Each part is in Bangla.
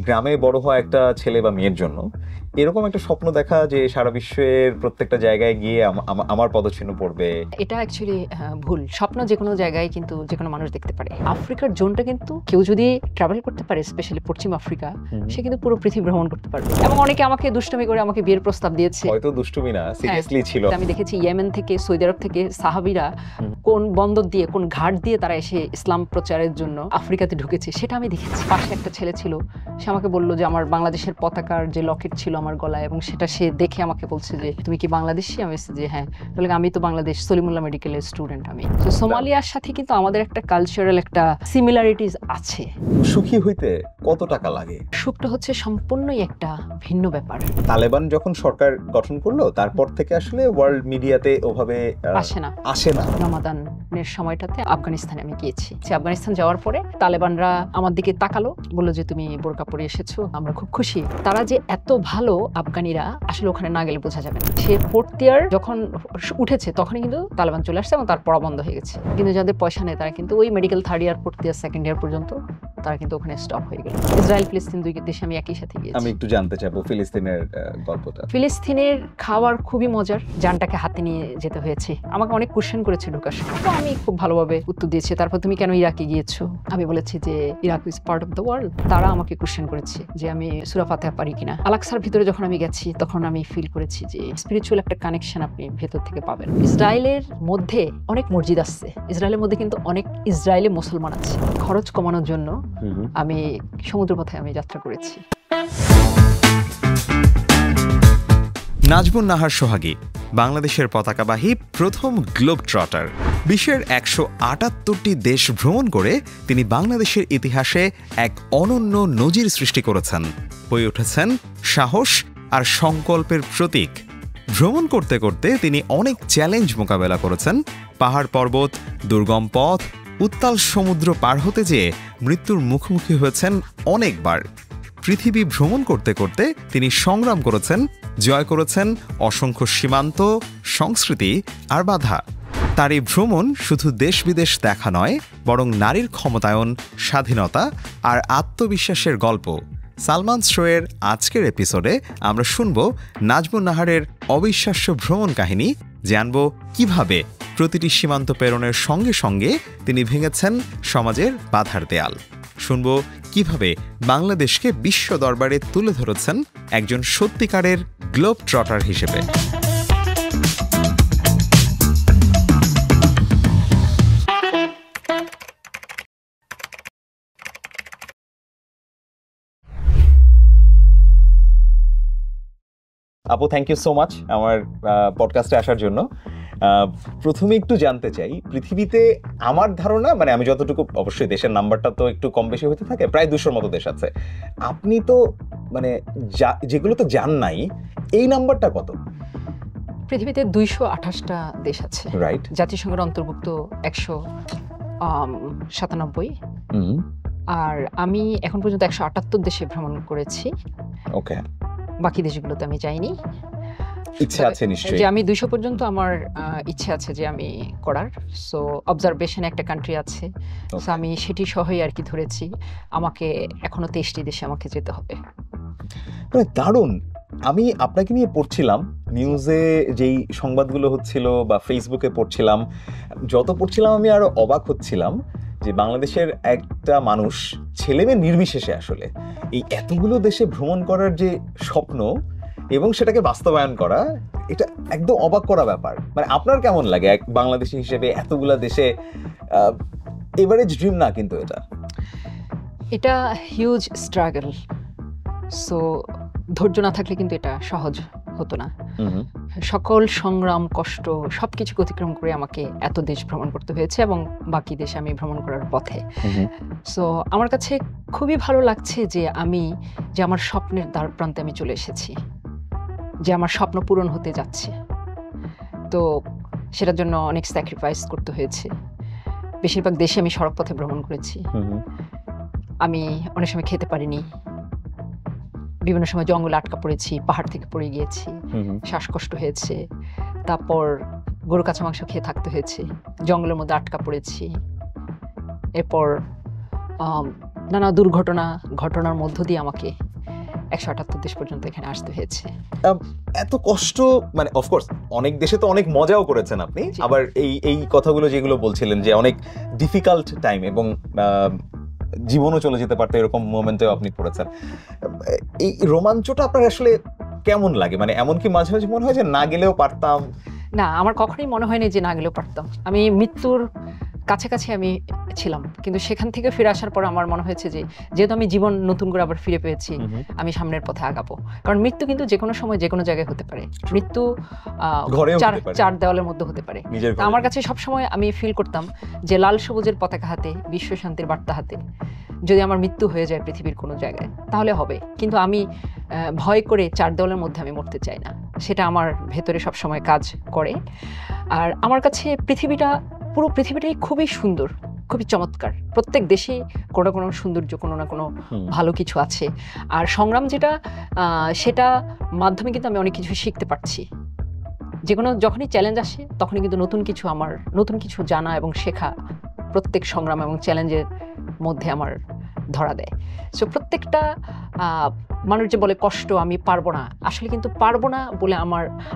গ্রামে বড় হওয়া একটা ছেলে বা মেয়ের জন্য এরকম একটা স্বপ্ন দেখা যে সারা বিশ্বের প্রত্যেকটা জায়গায় গিয়ে আমার পদচিহ্ন পড়বে, এটা অ্যাকচুয়ালি ভুল। স্বপ্ন যে কোনো জায়গায় কিন্তু যে কোনো মানুষ দেখতে পারে। আফ্রিকার জোনটা কিন্তু কেউ যদি ট্রাভেল করতে পারে, স্পেশালি পশ্চিম আফ্রিকা, সে কিন্তু পুরো পৃথিবী ভ্রমণ করতে পারবে। এবং অনেকে আমাকে দুষ্টুমি করে আমাকে বিয়ের প্রস্তাব দিয়েছে। হয়তো দুষ্টুমি না, সিরিয়াসলি ছিল। আমি দেখেছি ইয়েমেন থেকে, সৌদি আরব থেকে সাহাবীরা কোন বন্দর দিয়ে, কোন ঘাট দিয়ে তারা এসে ইসলাম প্রচারের জন্য আফ্রিকাতে ঢুকেছে, সেটা আমি দেখেছি। পাশে একটা ছেলে ছিল, সে আমাকে বললো যে আমার বাংলাদেশের পতাকার যে লকেট ছিল আমার গলায়, এবং সেটা সে দেখে আমাকে বলছে যে তুমি কি বাংলাদেশি? আমি বলছি যে হ্যাঁ। বলে আমি তো বাংলাদেশ সলিমুল্লাহ মেডিকেলের স্টুডেন্ট। আমি তো সোমালিয়ার সাথে কিন্তু আমাদের একটা কালচারাল একটা সিমিলারিটিস আছে। সুখী হইতে কত টাকা লাগে? সুখটা হচ্ছে সম্পূর্ণই একটা ভিন্ন ব্যাপার। তালেবান যখন সরকার গঠন করলো তারপর থেকে আসলে ওয়ার্ল্ড মিডিয়াতে ওভাবে আসে না। রমাদানের সময়টাতে আফগানিস্তানে আমি গিয়েছি। আফগানিস্তান যাওয়ার পরে তালেবানরা আমার দিকে তাকালো, বললো যে তুমি বোরকা পরে এসেছো, আমরা খুব খুশি। তারা যে এত ভালো আফগানিরা আসলে ওখানে না গেলে বোঝা যাবে না। সে 4th ইয়ার যখন উঠেছে তখনই কিন্তু তালেবান চলে আসছে এবং তার পড়া বন্ধ হয়ে গেছে। কিন্তু যাদের পয়সা নেই তারা কিন্তু ওই মেডিকেল 3rd ইয়ার 4th ইয়ার 2nd ইয়ার পর্যন্ত তারা কিন্তু ওখানে স্টপ হয়ে গেল। ইসরায়েল ফিলিস্তিন দুই দেশে আমি একই সাথে গিয়েছি। আমি একটু জানতে চাইবো ফিলিস্তিনের গল্পটা। ফিলিস্তিনের খাবার খুবই মজার, জানটাকে হাতে নিয়ে যেতে হয়েছে। আমাকে অনেক কোশ্চেন করেছে ঢোকার সময়, তো আমি খুব ভালোভাবে উত্তর দিয়েছি। তারপর তুমি কেন ইরাকে গিয়েছো? আমি বলেছি যে Iraq is part of the world. তারা আমাকে কোশ্চেন করেছে যে আমি সূরা ফাতিহা পারি কিনা। আলাকসার ভিতরে যখন আমি গেছি তখন আমি ফিল করেছি যে স্পিরিচুয়াল একটা কানেকশন আপনি ভেতর থেকে পাবেন। ইসরায়েলের মধ্যে অনেক মসজিদ আছে, ইসরায়েলের মধ্যে কিন্তু অনেক ইসরায়েলি মুসলমান আছে। খরচ কমানোর জন্য আমি সমুদ্রপথে আমি যাত্রা করেছি। নাজমুন নাহার সোহাগী বাংলাদেশের পতাকাবাহী প্রথম গ্লোব ট্রটার। বিশ্বের 178টি দেশ ভ্রমণ করে তিনি বাংলাদেশের ইতিহাসে এক অনন্য নজির সৃষ্টি করেছেন, হয়ে উঠেছেন সাহস আর সংকল্পের প্রতীক। ভ্রমণ করতে করতে তিনি অনেক চ্যালেঞ্জ মোকাবেলা করেছেন। পাহাড় পর্বত, দুর্গম পথ, উত্তাল সমুদ্র পার হতে যেয়ে মৃত্যুর মুখোমুখি হয়েছেন অনেকবার। পৃথিবী ভ্রমণ করতে করতে তিনি সংগ্রাম করেছেন, জয় করেছেন অসংখ্য সীমান্ত, সংস্কৃতি আর বাধা। তার এই ভ্রমণ শুধু দেশ বিদেশ দেখা নয়, বরং নারীর ক্ষমতায়ন, স্বাধীনতা আর আত্মবিশ্বাসের গল্প। সালমান শোয়ের আজকের এপিসোডে আমরা শুনব নাজমুন নাহারের অবিশ্বাস্য ভ্রমণ কাহিনী, জানব কিভাবে প্রতিটি সীমান্ত পেরোনের সঙ্গে সঙ্গে তিনি ভেঙেছেন সমাজের বাধার দেয়াল। শুনব কিভাবে বাংলাদেশকে বিশ্ব দরবারে তুলে ধরেছেন একজন সত্যিকারের গ্লোব ট্রটার হিসেবে। আপু, থ্যাংক ইউ সো মাচ আমার পডকাস্টে আসার জন্য। প্রথমে একটু জানতে চাই, পৃথিবীতে আমার ধারণা, মানে আমি যতটুকু, অবশ্যই দেশের নাম্বারটা তো একটু কম বেশি হতে থাকে, প্রায় 200-র মতো দেশ আছে। আপনি তো মানে যেগুলো তো জান নাই, এই নাম্বারটা কত? পৃথিবীতে 228টা দেশ আছে, রাইট? জাতিসংঘের অন্তর্ভুক্ত 197। আর আমি এখন পর্যন্ত 178 দেশে ভ্রমণ করেছি। ওকে। বাকি দেশগুলোতে আমি যাইনি। ইচ্ছা আছে নিশ্চয়ই যে আমি 200 পর্যন্ত আমার ইচ্ছে আছে যে আমি করার। সো অবজারভেশন একটা কান্ট্রি আছে, সো আমি সেটি সহই আর কি ধরেছি। আমাকে এখনো 23টি দেশে আমাকে যেতে হবে। দারুণ। আমি আপনাকে নিয়ে পড়ছিলাম নিউজে, যেই সংবাদগুলো হচ্ছিল বা ফেসবুকে পড়ছিলাম, যত পড়ছিলাম আমি আরো অবাক হচ্ছিলাম যে বাংলাদেশের একটা মানুষ ছেলেমেয়ে নির্বিশেষে আসলে এই এতগুলো দেশে ভ্রমণ করার যে স্বপ্ন এবং সেটাকে বাস্তবায়ন করা, এটা একদম অবাক করা ব্যাপার। মানে আপনার কেমন লাগে এক বাংলাদেশি হিসেবে এতগুলো দেশে? এভারেজ ড্রিম না, কিন্তু এটা হিউজ স্ট্রাগল। সো ধৈর্য না থাকলে কিন্তু এটা সহজ হতো না। সকল সংগ্রাম, কষ্ট সবকিছু অতিক্রম করে আমাকে এত দেশ ভ্রমণ করতে হয়েছে এবং বাকি দেশে আমি ভ্রমণ করার পথে। সো আমার কাছে খুবই ভালো লাগছে যে আমার স্বপ্নের দ্বার প্রান্তে আমি চলে এসেছি, যে আমার স্বপ্ন পূরণ হতে যাচ্ছে। তো সেটার জন্য অনেক স্যাক্রিফাইস করতে হয়েছে। বেশিরভাগ দেশে আমি সড়ক পথে ভ্রমণ করেছি। আমি অনেক সময় খেতে পারিনি, বিভিন্ন সময় জঙ্গলে আটকা পড়েছি, পাহাড় থেকে পড়ে গিয়েছি, শ্বাসকষ্ট হয়েছে। তারপর গরু কাঁচা মাংস খেয়ে থাকতে হয়েছে, জঙ্গলের মধ্যে আটকা পড়েছি। এরপর নানা ঘটনার মধ্য দিয়ে আমাকে 178 দেশ পর্যন্ত এখানে আসতে হয়েছে। এত কষ্ট, মানে অফকোর্স অনেক দেশে তো অনেক মজাও করেছেন আপনি, আবার এই কথাগুলো যেগুলো বলছিলেন যে অনেক ডিফিকাল্ট টাইম এবং জীবনও চলে যেতে পারতো এরকম মোমেন্টেও আপনি পড়েছেন। এই রোমাঞ্চটা আপনার আসলে কেমন লাগে? মানে এমনকি মাঝে মাঝে মনে হয় যে না গেলেও পারতাম? না, আমার কখনোই মনে হয়নি যে না গেলেও পারতাম। আমি মৃত্যুর কাছাকাছি আমি ছিলাম, কিন্তু সেখান থেকে ফিরে আসার পর আমার মনে হয়েছে যে যেহেতু আমি জীবন নতুন করে আবার ফিরে পেয়েছি, আমি সামনের পথে আগাবো। কারণ মৃত্যু কিন্তু যে কোনো সময় যে কোনো জায়গায় হতে পারে। মৃত্যু চার দেওয়ালের মধ্যে হতে পারে। আমার কাছে সবসময় আমি ফিল করতাম যে লাল সবুজের পতাকা হাতে, বিশ্ব শান্তির বার্তা হাতে যদি আমার মৃত্যু হয়ে যায় পৃথিবীর কোনো জায়গায় তাহলে হবে, কিন্তু আমি ভয় করে 4 দেওয়ালের মধ্যে আমি মরতে চাই না। সেটা আমার ভেতরে সবসময় কাজ করে। আর আমার কাছে পুরো পৃথিবীটাই খুবই সুন্দর, খুবই চমৎকার। প্রত্যেক দেশে কোনো কোনো সৌন্দর্য, কোনো না কোনো ভালো কিছু আছে। আর সংগ্রাম যেটা, সেটা মাধ্যমে কিন্তু আমি অনেক কিছু শিখতে পারছি। যখনই চ্যালেঞ্জ আসে তখনই কিন্তু নতুন কিছু জানা এবং শেখা প্রত্যেক সংগ্রাম এবং চ্যালেঞ্জের মধ্যে আমার ধরা দেয়। সো প্রত্যেকটা মানুষ যে বলে কষ্ট আমি পারবো না, আসলে কিন্তু পারবো না বলে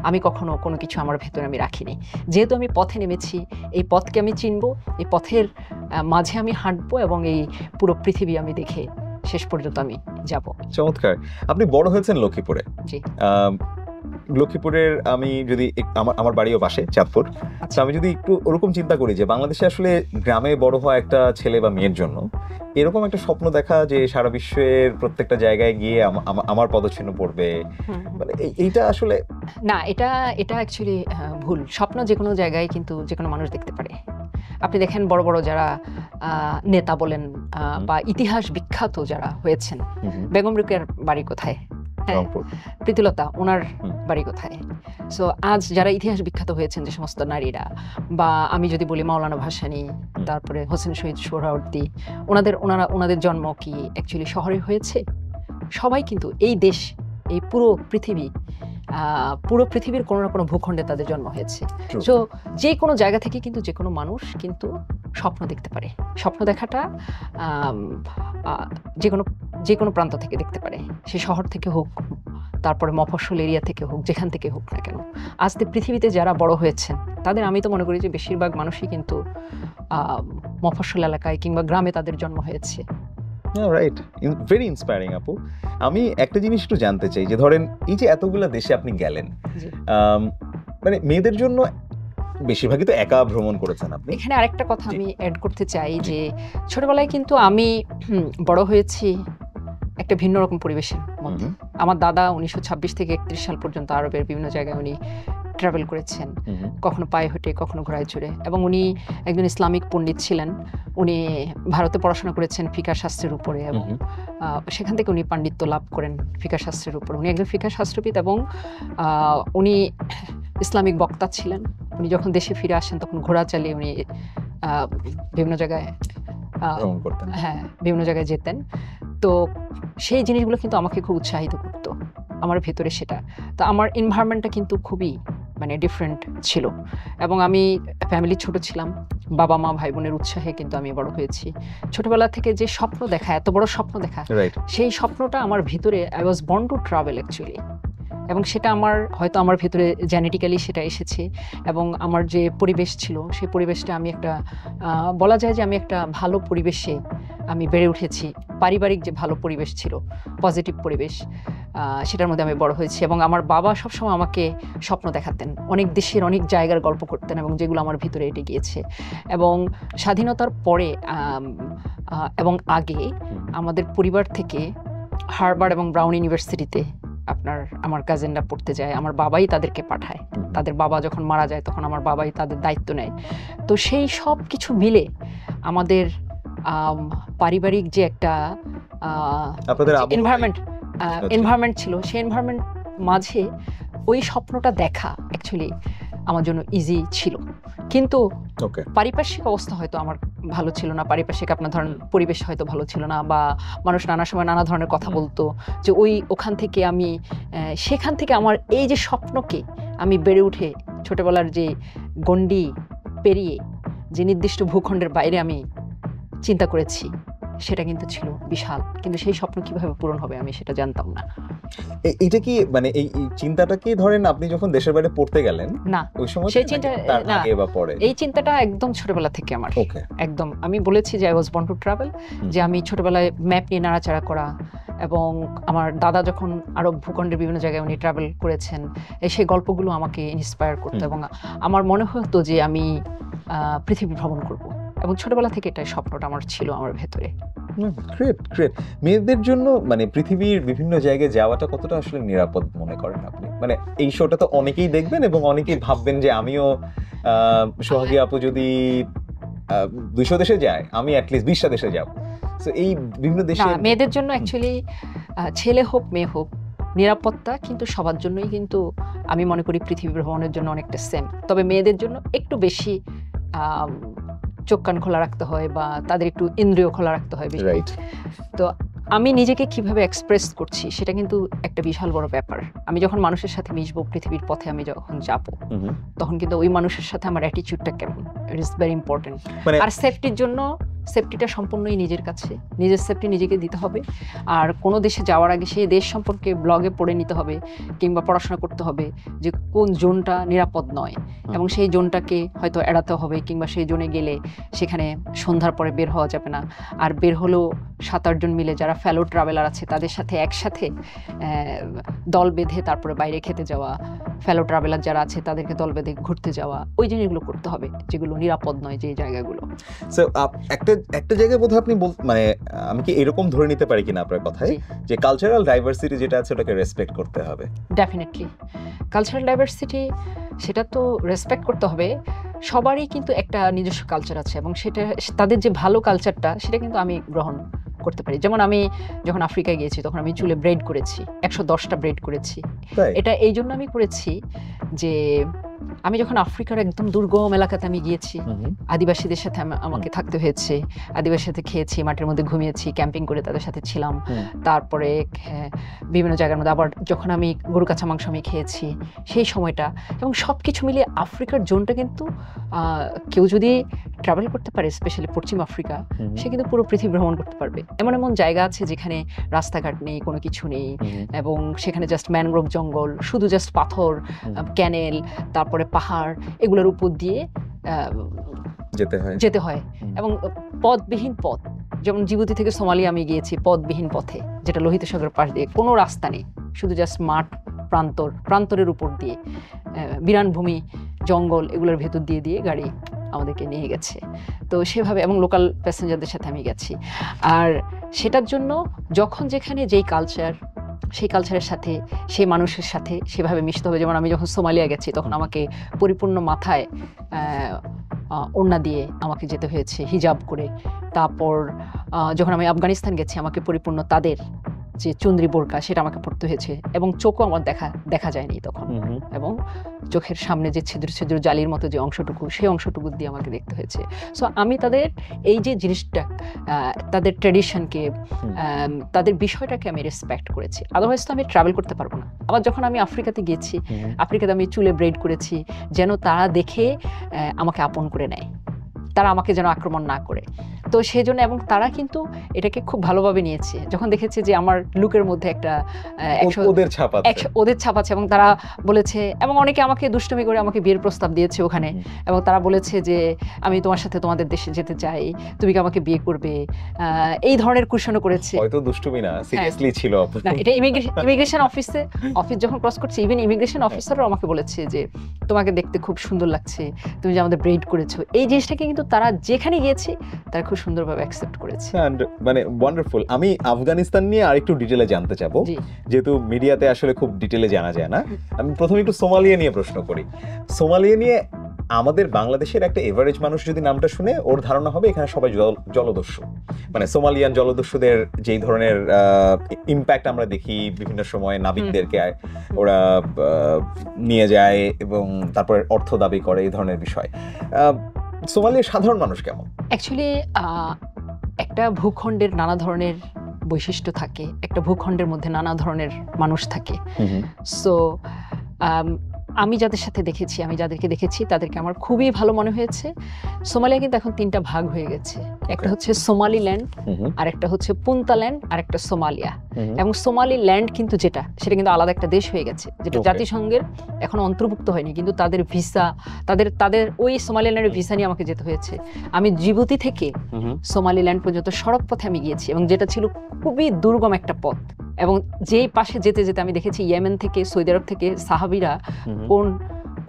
আমি কখনো কোনো কিছু আমার ভেতরে আমি রাখিনি। যেহেতু আমি পথে নেমেছি, এই পথকে আমি চিনবো, এই পথের মাঝে আমি হাঁটবো এবং এই পুরো পৃথিবী আমি দেখে শেষ পর্যন্ত আমি যাব। চমৎকার। আপনি বড় হয়েছেন লক্ষ্মীপুরে। জি। লক্ষ্মীপুরের আমি যদি আমার বাড়িও পাশে চাঁদপুর, আচ্ছা, আমি যদি একটু ওরকম চিন্তা করি যে বাংলাদেশে আসলে গ্রামে বড় হওয়া একটা ছেলে বা মেয়ের জন্য এরকম একটা স্বপ্ন দেখা যে সারা বিশ্বের প্রত্যেকটা জায়গায় গিয়ে আমার পদচিহ্ন পড়বে, মানে এইটা আসলে না, এটা অ্যাকচুয়ালি ভুল। স্বপ্ন যে কোনো জায়গায় কিন্তু যে কোনো মানুষ দেখতে পারে। আপনি দেখেন বড় বড় যারা নেতা বলেন বা ইতিহাস বিখ্যাত যারা হয়েছেন, বেগম রোকেয়ার বাড়ি কোথায়, প্রীতিলতা ওনার বাড়ি কোথায়। সো আজ যারা ইতিহাস বিখ্যাত হয়েছেন যে সমস্ত নারীরা, বা আমি যদি বলি মাওলানা ভাসানী, তারপরে হোসেন শহীদ সোহরাওয়ার্দী, ওনাদের জন্ম কি অ্যাকচুয়ালি শহরে হয়েছে? সবাই কিন্তু এই দেশ, এই পুরো পৃথিবীর কোনো না কোনো ভূখণ্ডে তাদের জন্ম হয়েছে। সো যে কোনো জায়গা থেকে কিন্তু যে কোনো মানুষ কিন্তু স্বপ্ন দেখতে পারে। স্বপ্ন দেখাটা যে কোনো প্রান্ত থেকে দেখতে পারে, সে শহর থেকে হোক, তারপরে মফস্বল এরিয়া থেকে হোক, যেখান থেকে হোক না কেন। আজকে পৃথিবীতে যারা বড় হয়েছেন তাদের আমি তো মনে করি যে বেশিরভাগ মানুষই কিন্তু মফস্বল এলাকায় কিংবা গ্রামে তাদের জন্ম হয়েছে। রাইট, ভেরি ইন্সপায়ারিং আপু। আমি একটা জিনিস একটু জানতে চাই যে ধরেন এই যে এতগুলো দেশে আপনি গেলেন, মানে মেয়েদের জন্য বেশিরভাগই তো একা ভ্রমণ করেছেন আপনি। এখানে আরেকটা কথা আমি অ্যাড করতে চাই যে ছোটবেলায় কিন্তু আমি বড় হয়েছি একটা ভিন্ন রকম পরিবেশের মধ্যে। আমার দাদা 1926 থেকে 31 সাল পর্যন্ত আরবের বিভিন্ন জায়গায় উনি ট্রাভেল করেছেন, কখনো পায়ে হেঁটে, কখনো ঘোড়ায় চড়ে, এবং উনি একজন ইসলামিক পণ্ডিত ছিলেন। উনি ভারতে পড়াশোনা করেছেন ফিকাহ শাস্ত্রের উপরে, এবং সেখান থেকে উনি পাণ্ডিত্য লাভ করেন ফিকাহ শাস্ত্রের উপর। উনি একজন ফিকাহ শাস্ত্রবিদ এবং উনি ইসলামিক বক্তা ছিলেন। উনি যখন দেশে ফিরে আসেন তখন ঘোড়া চালিয়ে উনি বিভিন্ন জায়গায় বিভিন্ন জায়গায় যেতেন। তো সেই জিনিসগুলো কিন্তু আমাকে খুব উৎসাহিত করতো আমার ভেতরে সেটা। তো আমার এনভায়রনমেন্টটা কিন্তু খুবই মানে ডিফারেন্ট ছিল, এবং আমি ফ্যামিলি ছোট ছিলাম, বাবা মা ভাই বোনের উৎসাহে কিন্তু আমি বড় হয়েছি। ছোটবেলা থেকে যে স্বপ্ন দেখা, এত বড় স্বপ্ন দেখা, সেই স্বপ্নটা আমার ভিতরে, I was born to travel actually, এবং সেটা হয়তো আমার ভেতরে জেনেটিক্যালি সেটা এসেছে। এবং আমার যে পরিবেশ ছিল সেই পরিবেশটা আমি বলা যায় যে আমি একটা ভালো পরিবেশে আমি বেড়ে উঠেছি। পারিবারিক যে ভালো পরিবেশ ছিল, পজিটিভ পরিবেশ, সেটার মধ্যে আমি বড় হয়েছি। এবং আমার বাবা সবসময় আমাকে স্বপ্ন দেখাতেন, অনেক দেশের অনেক জায়গার গল্প করতেন, এবং যেগুলো আমার ভিতরে এটে গিয়েছে। এবং স্বাধীনতার পরে এবং আগে আমাদের পরিবার থেকে হার্ভার্ড এবং ব্রাউন ইউনিভার্সিটিতে আমার কাজিনরা পড়তে যায়, আমার বাবাই তাদেরকে পাঠায়। তাদের বাবা যখন মারা যায় তখন আমার বাবাই তাদের দায়িত্ব নেয়। তো সেই সব কিছু মিলে আমাদের পারিবারিক যে একটা এনভায়রনমেন্ট ছিল, সেই এনভায়রনমেন্ট মাঝে ওই স্বপ্নটা দেখা অ্যাকচুয়ালি আমার জন্য ইজি ছিল। কিন্তু পারিপার্শ্বিক অবস্থা হয়তো আমার ভালো ছিল না, পারিপার্শ্বিক আপনার ধরেন পরিবেশ হয়তো ভালো ছিল না, বা মানুষ নানা সময় নানা ধরনের কথা বলতো, যে ওখান থেকে আমি সেখান থেকে আমার এই যে স্বপ্নকে আমি বেড়ে উঠে ছোটবেলার যে গণ্ডি পেরিয়ে যে নির্দিষ্ট ভূখণ্ডের বাইরে আমি চিন্তা করেছি, সেটা কিন্তু ছিল বিশাল, কিন্তু সেই স্বপ্ন কিভাবে পূরণ হবে আমি সেটা জানতাম না। এইটা কি মানে এই চিন্তাটা কি ধরেন আপনি যখন দেশের বাইরে পড়তে গেলেন না, ওই সময় সেই চিন্তা না, আগে বা পরে? এই চিন্তাটা একদম ছোটবেলা থেকে আমার। ওকে, একদম আমি বলেছি যে I was born to travel, যে আমি ছোটবেলায় ম্যাপ নিয়ে নাড়াচাড়া করা, এবং আমার দাদা যখন আরব ভূখণ্ডের বিভিন্ন জায়গায় উনি ট্রাভেল করেছেন সেই গল্পগুলো আমাকে ইন্সপায়ার করতো, এবং আমার মনে হতো যে আমি পৃথিবী ভ্রমণ করব, এবং ছোটবেলা থেকে এটাই স্বপ্নটা আমার ছিল আমার ভেতরে। Great great. মেয়েদের জন্য মানে পৃথিবীর বিভিন্ন জায়গায় যাওয়াটা কতটা আসলে নিরাপদ মনে করেন আপনি? মানে এই শোটা তো অনেকেই দেখবেন এবং অনেকেই ভাববেন যে আমিও সোহাগী আপু যদি 200 দেশে যায় আমি অ্যাটলিস্ট 20টা দেশে যাব। সো এই বিভিন্ন দেশে মেয়েদের জন্য অ্যাকচুয়ালি ছেলে হোক মেয়ে হোক নিরাপত্তা কিন্তু সবার জন্যই কিন্তু আমি মনে করি পৃথিবী ভ্রমণের জন্য অনেকটা সেম, তবে মেয়েদের জন্য একটু বেশি চোখ কান খোলা রাখতে হয় বা তাদের একটু ইন্দ্রিয় খোলা রাখতে হয় বেশি। তো আমি নিজেকে কিভাবে এক্সপ্রেস করছি সেটা কিন্তু একটা বিশাল বড় ব্যাপার। আমি যখন মানুষের সাথে মিশবো, পৃথিবীর পথে আমি যখন যাব, তখন কিন্তু ওই মানুষের সাথে আমার অ্যাটিটিউডটা কেমন, ইট ইজ ভেরি ইম্পর্টেন্ট। আর সেফটির জন্য সেফটিটা সম্পূর্ণই নিজের কাছে, নিজের সেফটি নিজেকে দিতে হবে। আর কোনো দেশে যাওয়ার আগে সেই দেশ সম্পর্কে ব্লগে পড়ে নিতে হবে কিংবা পড়াশোনা করতে হবে যে কোন জোনটা নিরাপদ নয়, এবং সেই জোনটাকে হয়তো এড়াতে হবে, কিংবা সেই জোনে গেলে সেখানে সন্ধ্যার পরে বের হওয়া যাবে না। আর বের হলেও 7-8 জন মিলে যারা ফেলো ট্রাভেলার আছে তাদের সাথে একসাথে দল বেঁধে তারপরে বাইরে খেতে যাওয়া, ফেলো ট্রাভেলার যারা আছে তাদেরকে দল বেঁধে ঘুরতে যাওয়া, ওই জিনিসগুলো করতে হবে যেগুলো নিরাপদ নয়, যে জায়গাগুলো। সো একটা জায়গায় বোধহয় আপনি মানে আমি কি এরকম ধরে নিতে পারি কিনা আপনার কথায় যে কালচারাল ডাইভার্সিটি যেটা আছে ওটাকে রেসপেক্ট করতে হবে? ডেফিনেটলি কালচারাল ডাইভার্সিটি সেটা তো রেসপেক্ট করতে হবে। সবারই কিন্তু একটা নিজস্ব কালচার আছে, এবং সেটা তাদের যে ভালো কালচারটা সেটা কিন্তু আমি গ্রহণ করতে পারি। যেমন আমি যখন আফ্রিকায় গিয়েছি তখন আমি চুলে ব্রেড করেছি, 110টা ব্রেড করেছি। এটা এই জন্য আমি করেছি যে আমি যখন আফ্রিকার একদম দুর্গম এলাকাতে আমি গিয়েছি, আদিবাসীদের সাথে আমাকে থাকতে হয়েছে, আদিবাসীর সাথে খেয়েছি, মাটির মধ্যে ঘুমিয়েছি, ক্যাম্পিং করে তাদের সাথে ছিলাম। তারপরে বিভিন্ন জায়গার মধ্যে আবার যখন আমি গরু কাঁচা মাংস আমি খেয়েছি সেই সময়টা, এবং সব কিছু মিলিয়ে আফ্রিকার জোনটা কিন্তু কেউ যদি ট্রাভেল করতে পারে, স্পেশালি পশ্চিম আফ্রিকা, সে কিন্তু পুরো পৃথিবী ভ্রমণ করতে পারবে। এমন এমন জায়গা আছে যেখানে রাস্তাঘাট নেই, কোনো কিছু নেই, এবং সেখানে জাস্ট ম্যানগ্রোভ জঙ্গল, শুধু জাস্ট পাথর, ক্যানেল, তারপরে পাহাড়, এগুলোর উপর দিয়ে যেতে হয় এবং পথবিহীন পথ। যেমন জিবুতি থেকে সোমালিয়া আমি গিয়েছি পথবিহীন পথে, যেটা লোহিত সাগরের পাশ দিয়ে, কোনো রাস্তা নেই, শুধু জাস্ট মাঠ, প্রান্তরের উপর দিয়ে বিরান ভূমি, জঙ্গল, এগুলোর ভেতর দিয়ে দিয়ে গাড়ি আমাদেরকে নিয়ে গেছে। তো সেভাবে, এবং লোকাল প্যাসেঞ্জারদের সাথে আমি গেছি। আর সেটার জন্য যখন যেখানে যেই কালচার, সেই কালচারের সাথে, সেই মানুষের সাথে সেভাবে মিশতে হবে। যেমন আমি যখন সোমালিয়া গেছি তখন আমাকে পরিপূর্ণ মাথায় ওড়না দিয়ে আমাকে যেতে হয়েছে, হিজাব করে। তারপর যখন আমি আফগানিস্তান গেছি আমাকে পরিপূর্ণ তাদের যে চুন্দ্রি বোরকা সেটা আমাকে পড়তে হয়েছে, এবং চোখও আমার দেখা যায়নি তখন, এবং চোখের সামনে যে ছিদ্র ছিদ্র জালির মতো যে অংশটুকু, সেই অংশটুকু দিয়ে আমাকে দেখতে হয়েছে। সো আমি তাদের এই যে জিনিসটা, তাদের ট্র্যাডিশনকে, তাদের বিষয়টাকে আমি রেসপেক্ট করেছি। আদারওয়াইজ তো আমি ট্রাভেল করতে পারবো না। আবার যখন আমি আফ্রিকাতে গিয়েছি, আফ্রিকাতে আমি চুলে ব্রেড করেছি যেন তারা দেখে আমাকে আপন করে নেয়, তারা আমাকে যেন আক্রমণ না করে। তো সেই জন্য, এবং তারা কিন্তু এটাকে খুব ভালোভাবে নিয়েছে যখন দেখেছে যে আমার লুকের মধ্যে একটা ওদের ছাপ আছে, এবং তারা বলেছে, এবং অনেকে আমাকে দুষ্টুমি করে আমাকে বিয়ের প্রস্তাব দিয়েছে ওখানে, এবং তারা বলেছে যে আমি তোমার সাথে তোমাদের দেশে যেতে চাই, তুমি কি আমাকে বিয়ে করবে, এই ধরনের কুশনও করেছে। হয়তো দুষ্টুমি না, সিরিয়াসলি ছিল। না, এটা ইমিগ্রেশন অফিস যখন ক্রস করছে, ইভেন ইমিগ্রেশন অফিসারও আমাকে বলেছে যে তোমাকে দেখতে খুব সুন্দর লাগছে, তুমি যে আমাদের ব্রেড করেছো। এই জিনিসটাকে কিন্তু তারা যেখানে গিয়েছে তারা খুব সুন্দরভাবে অ্যাকসেপ্ট করেছে। মানে ওয়ান্ডারফুল। আমি আফগানিস্তান নিয়ে আরেকটু ডিটেলে জানতে চাবো, যেহেতু মিডিয়াতে আসলে খুব ডিটেলে জানা যায় না। আমি প্রথমে একটু সোমালিয়া নিয়ে প্রশ্ন করি। সোমালিয়া নিয়ে আমাদের বাংলাদেশের একটা এভারেজ মানুষ যদি নামটা শুনে ওর ধারণা হবে এখানে সবাই জলদস্যু, মানে সোমালিয়ান জলদস্যুদের যেই ধরনের ইম্প্যাক্ট আমরা দেখি বিভিন্ন সময়, নাবিকদেরকে ওরা নিয়ে যায় এবং তারপরে অর্থ দাবি করে, এই ধরনের বিষয়। সোমালিয়ার সাধারণ মানুষ কেমন? অ্যাকচুয়ালি একটা ভূখণ্ডের নানা ধরনের বৈশিষ্ট্য থাকে, একটা ভূখণ্ডের মধ্যে নানা ধরনের মানুষ থাকে। সো আমি যাদের সাথে দেখেছি, আমি যাদেরকে দেখেছি তাদেরকে আমার খুবই ভালো মনে হয়েছে। সোমালিয়া কিন্তু এখন 3টা ভাগ হয়ে গেছে, একটা হচ্ছে সোমালিল্যান্ড, আর একটা হচ্ছে পুন্তাল্যান্ড, আর একটা সোমালিয়া। এবং সোমালিল্যান্ড কিন্তু সেটা কিন্তু আলাদা একটা দেশ হয়ে গেছে, যেটা জাতিসংঘের এখন অন্তর্ভুক্ত হয়নি, কিন্তু তাদের ভিসা, তাদের ওই সোমালিল্যান্ডের ভিসা নিয়ে আমাকে যেতে হয়েছে। আমি জিবুতি থেকে সোমালিল্যান্ড পর্যন্ত সড়ক পথে আমি গিয়েছি, এবং যেটা ছিল খুবই দুর্গম একটা পথ। এবং যেই পাশে যেতে যেতে আমি দেখেছি ইয়েমেন থেকে, সৌদি আরব থেকে সাহাবিরা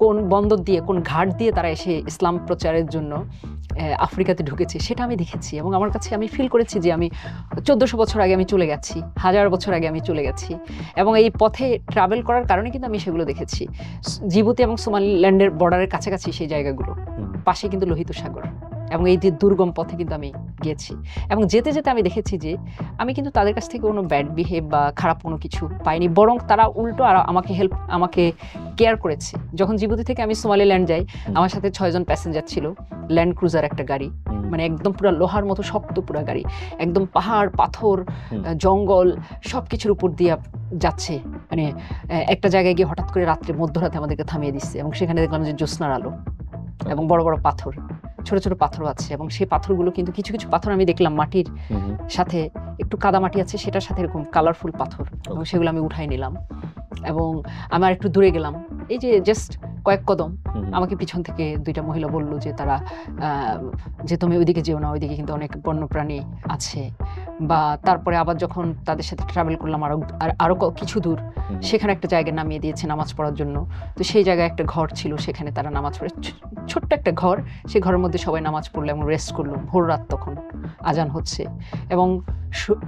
কোন বন্দর দিয়ে, কোন ঘাট দিয়ে তারা এসে ইসলাম প্রচারের জন্য আফ্রিকাতে ঢুকেছে, সেটা আমি দেখেছি। এবং আমার কাছে আমি ফিল করেছি যে আমি 1400 বছর আগে আমি চলে গেছি, 1000 বছর আগে আমি চলে গেছি। এবং এই পথে ট্রাভেল করার কারণে কিন্তু আমি সেগুলো দেখেছি। জিবুতি এবং সোমালিল্যান্ডের বর্ডারের কাছাকাছি সেই জায়গাগুলো, পাশে কিন্তু লোহিত সাগর, এবং এই যে দুর্গম পথে কিন্তু আমি গিয়েছি। এবং যেতে যেতে আমি দেখেছি যে আমি কিন্তু তাদের কাছ থেকে কোনো ব্যাড বিহেভ বা খারাপ কোনো কিছু পাইনি, বরং তারা উল্টো আর আমাকে কেয়ার করেছে। যখন জিবুতি থেকে আমি সোমালিল্যান্ড যাই, আমার সাথে 6 জন প্যাসেঞ্জার ছিল, ল্যান্ড ক্রুজার একটা গাড়ি, মানে একদম পুরো লোহার মতো শক্ত পুরো গাড়ি, একদম পাহাড়, পাথর, জঙ্গল সবকিছুর উপর দিয়ে যাচ্ছে। মানে একটা জায়গায় গিয়ে হঠাৎ করে রাত্রে মধ্যরাতে আমাদেরকে থামিয়ে দিচ্ছে, এবং সেখানে দেখলাম যে জ্যোৎস্নার আলো এবং বড় বড় পাথর, ছোট ছোট পাথর আছে। এবং সেই পাথরগুলো কিন্তু কিছু কিছু পাথর আমি দেখলাম মাটির সাথে একটু কাদা মাটি আছে, সেটার সাথে এরকম কালারফুল পাথর, এবং সেগুলো আমি উঠাই নিলাম। এবং আমি আর একটু দূরে গেলাম, এই যে জাস্ট কয়েক কদম, আমাকে পিছন থেকে 2টা মহিলা বললো যে তারা যে তুমি ওইদিকে যেও না, ওইদিকে কিন্তু অনেক বন্যপ্রাণী আছে। বা তারপরে আবার যখন তাদের সাথে ট্রাভেল করলাম আরো কিছু দূর, সেখানে একটা জায়গায় নামিয়ে দিয়েছে নামাজ পড়ার জন্য। তো সেই জায়গায় একটা ঘর ছিল, সেখানে তারা নামাজ পড়ে, ছোট্ট একটা ঘর, সেই ঘরের মধ্যে সবাই নামাজ পড়লো এবং রেস্ট করলো। ভোর রাত তখন, আজান হচ্ছে, এবং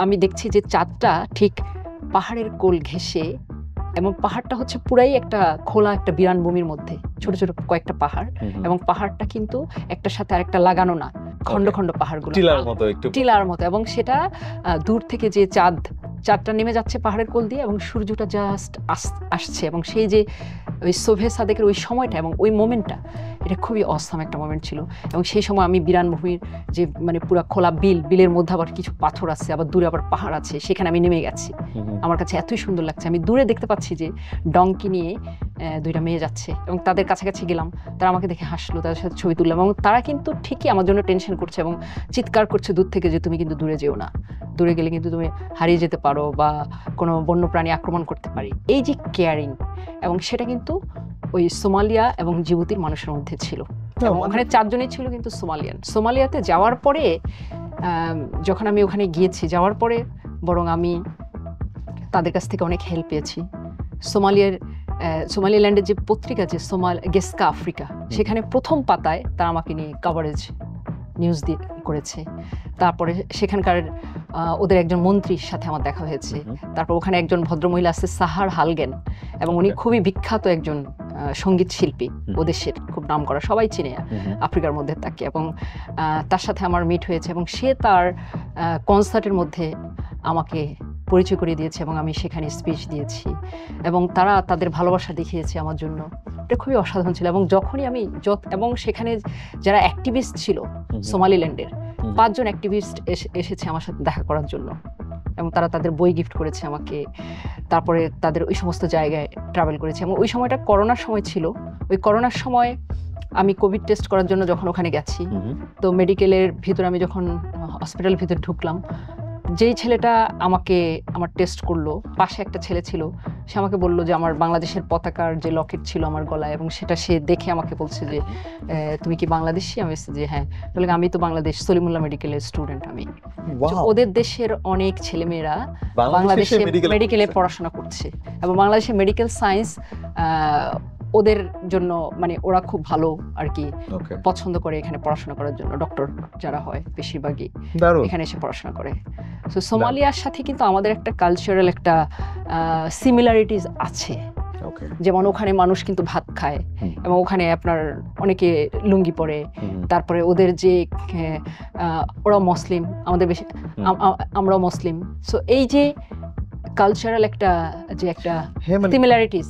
আমি দেখছি যে চাঁদটা ঠিক পাহাড়ের কোল ঘেঁষে, এবং পাহাড়টা হচ্ছে পুরাই একটা খোলা একটা বিরান ভূমির মধ্যে ছোট ছোট কয়েকটা পাহাড়, এবং পাহাড়টা কিন্তু একটার সাথে আরেকটা লাগানো না, খন্ড খন্ড পাহাড়গুলো টিলার মতো। এবং সেটা দূর থেকে যে চাঁদটা নেমে যাচ্ছে পাহাড়ের কোল দিয়ে, এবং সূর্যটা জাস্ট আসছে, এবং সেই যে ওই শোভে সাদেকের ওই সময়টা এবং ওই মোমেন্টটা, এটা খুবই অসাম একটা মোমেন্ট ছিল। এবং সেই সময় আমি বিরান ভূমির যে মানে পুরো খোলা বিলের মধ্যে আবার কিছু পাথর আছে, আবার দূরে আবার পাহাড় আছে, সেখানে আমি নেমে গেছি। আমার কাছে এতই সুন্দর লাগছে। আমি দূরে দেখতে পাচ্ছি যে ডঙ্কি নিয়ে 2টা মেয়ে যাচ্ছে, এবং তাদের কাছাকাছি গেলাম, তারা আমাকে দেখে হাসলো, তাদের সাথে ছবি তুললাম। এবং তারা কিন্তু ঠিকই আমার জন্য টেনশন করছে এবং চিৎকার করছে দূর থেকে যে তুমি কিন্তু দূরে যেও না, দূরে গেলে কিন্তু তুমি হারিয়ে যেতে পারো বা কোনো বন্যপ্রাণী আক্রমণ করতে পারে। এই যে কেয়ারিং, এবং সেটা কিন্তু ওই সোমালিয়া এবং জিবুতির মানুষের মধ্যে ছিল। এবং ওখানে 4 জনই ছিল কিন্তু সোমালিয়াতে যাওয়ার পরে, যখন আমি ওখানে গিয়েছি, যাওয়ার পরে বরং আমি তাদের কাছ থেকে অনেক হেল্প পেয়েছি। সোমালিল্যান্ডের যে পত্রিকা, যে গেস্কা আফ্রিকা, সেখানে প্রথম পাতায় তারা আমাকে নিয়ে কাভারেজ নিউজ করেছে। তারপরে সেখানকার ওদের একজন মন্ত্রীর সাথে আমার দেখা হয়েছে। তারপর ওখানে একজন ভদ্রমহিলা আছে, সাহার হালগেন, এবং উনি খুবই বিখ্যাত একজন সঙ্গীত শিল্পী, ওদেশের খুব নাম করা, সবাই চিনে আফ্রিকার মধ্যে তাকে। এবং তার সাথে আমার মিট হয়েছে, এবং সে তার কনসার্টের মধ্যে আমাকে পরিচয় করিয়ে দিয়েছে, এবং আমি সেখানে স্পিচ দিয়েছি, এবং তারা তাদের ভালোবাসা দেখিয়েছে আমার জন্য। এটা খুবই অসাধারণ ছিল। এবং যখনই আমি এবং সেখানে যারা অ্যাক্টিভিস্ট ছিল সোমালিল্যান্ডের, 5 জন অ্যাক্টিভিস্ট এসেছে আমার সাথে দেখা করার জন্য, এবং তারা তাদের বই গিফট করেছে আমাকে। তারপরে তাদের ওই সমস্ত জায়গায় ট্রাভেল করেছে। এবং ওই সময়টা করোনার সময় ছিল। ওই করোনার সময় আমি কোভিড টেস্ট করার জন্য যখন ওখানে গেছি, তো মেডিকেলের ভিতরে আমি যখন হসপিটালের ভিতরে ঢুকলাম, যেই ছেলেটা আমার টেস্ট করলো, পাশে একটা ছেলে ছিল, সে আমাকে বললো যে আমার বাংলাদেশের পতাকার যে লকেট ছিল আমার গলায়, এবং সেটা সে দেখে আমাকে বলছে যে তুমি কি বাংলাদেশি? আমি বলছি যে হ্যাঁ। বলে আমি তো বাংলাদেশ সলিমুল্লাহ মেডিকেলের স্টুডেন্ট। আমি ওদের দেশের অনেক ছেলেমেয়েরা বাংলাদেশে মেডিকেলে পড়াশোনা করছে, এবং বাংলাদেশের মেডিকেল সায়েন্স ওদের জন্য মানে ওরা খুব ভালো আর কি পছন্দ করে এখানে পড়াশোনা করার জন্য। ডক্টর যারা হয় বেশিরভাগই এখানে এসে পড়াশোনা করে। তো সোমালিয়ার সাথে কিন্তু আমাদের একটা কালচারাল একটা সিমিলারিটিস আছে। যেমন ওখানে মানুষ কিন্তু ভাত খায়, এবং ওখানে আপনার অনেকে লুঙ্গি পরে। তারপরে ওদের যে ওরা মুসলিম, আমাদের বেশি, আমরাও মুসলিম। সো এই যে কালচারাল একটা সিমিলারিটিস,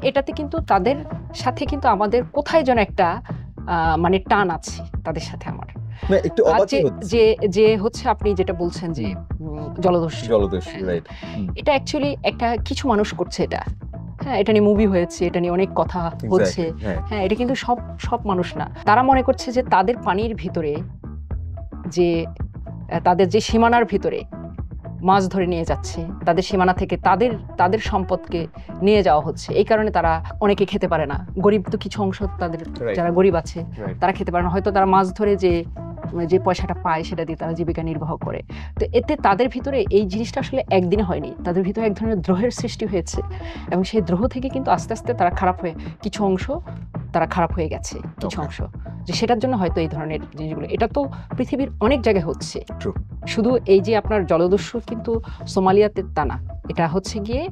এটাতে কিন্তু তাদের সাথে কিন্তু আমাদের কোথায় যেন একটা মানে টান আছে তাদের সাথে আমার। যে হচ্ছে আপনি যেটা বলছেন যে জলদস্যু, এটা অ্যাকচুয়ালি একটা কিছু মানুষ করছে এটা। হ্যাঁ, এটা নিয়ে মুভি হয়েছে, এটা নিয়ে অনেক কথা হচ্ছে। হ্যাঁ, এটা কিন্তু সব মানুষ না। তারা মনে করছে যে তাদের পানির ভিতরে যে তাদের যে সীমানার ভিতরে মাছ ধরে নিয়ে যাচ্ছে, তাদের সীমানা থেকে তাদের সম্পদকে নিয়ে যাওয়া হচ্ছে। এই কারণে তারা অনেকে খেতে পারে না। গরিব তো কিছু অংশ তাদের, যারা গরিব আছে তারা খেতে পারে না, হয়তো তারা মাছ ধরে যে পয়সাটা পায় সেটা দিয়ে তারা জীবিকা নির্বাহ করে। তো এতে তাদের ভিতরে এই জিনিসটা আসলে একদিনে হয়নি, তাদের ভিতরে এক ধরনের দ্রোহের সৃষ্টি হয়েছে এবং সেই দ্রোহ থেকে কিন্তু আস্তে আস্তে তারা কিছু অংশ খারাপ হয়ে গেছে, কিছু অংশ, যে সেটার জন্য হয়তো এই ধরনের জিনিসগুলো। এটা তো পৃথিবীর অনেক জায়গায় হচ্ছে, শুধু এই যে আপনার জলদস্যু কিন্তু সোমালিয়াতে তা না, এটা হচ্ছে গিয়ে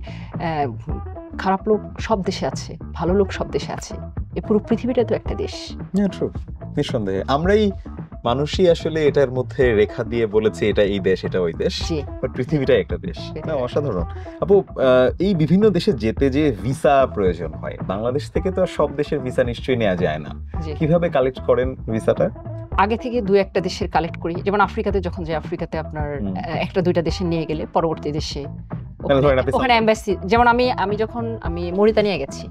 খারাপ লোক সব দেশে আছে, ভালো লোক সব দেশে আছে, এই পুরো পৃথিবীটা তো একটা দেশ। নিঃসন্দেহে আমরাই মানুষই আসলে এটার মধ্যে রেখা দিয়ে বলেছে এটা এই দেশ, এটা ওই দেশ, বাট পৃথিবীটাই একটা দেশ। অসাধারণ আপু। এই বিভিন্ন দেশে যেতে যে ভিসা প্রয়োজন হয়, বাংলাদেশ থেকে তো সব দেশের ভিসা নিশ্চয়ই নেওয়া যায় না, কিভাবে কালেক্ট করেন ভিসাটা? আগে থেকে দু একটা দেশের কালেক্ট করি, যেমন আফ্রিকাতে যখন যাই, আফ্রিকাতে আপনার একটা দুইটা দেশে নিয়ে গেলে পরবর্তী দেশে ওখানে এম্বাসি, যেমন আমি মরিতানিয়া গেছি,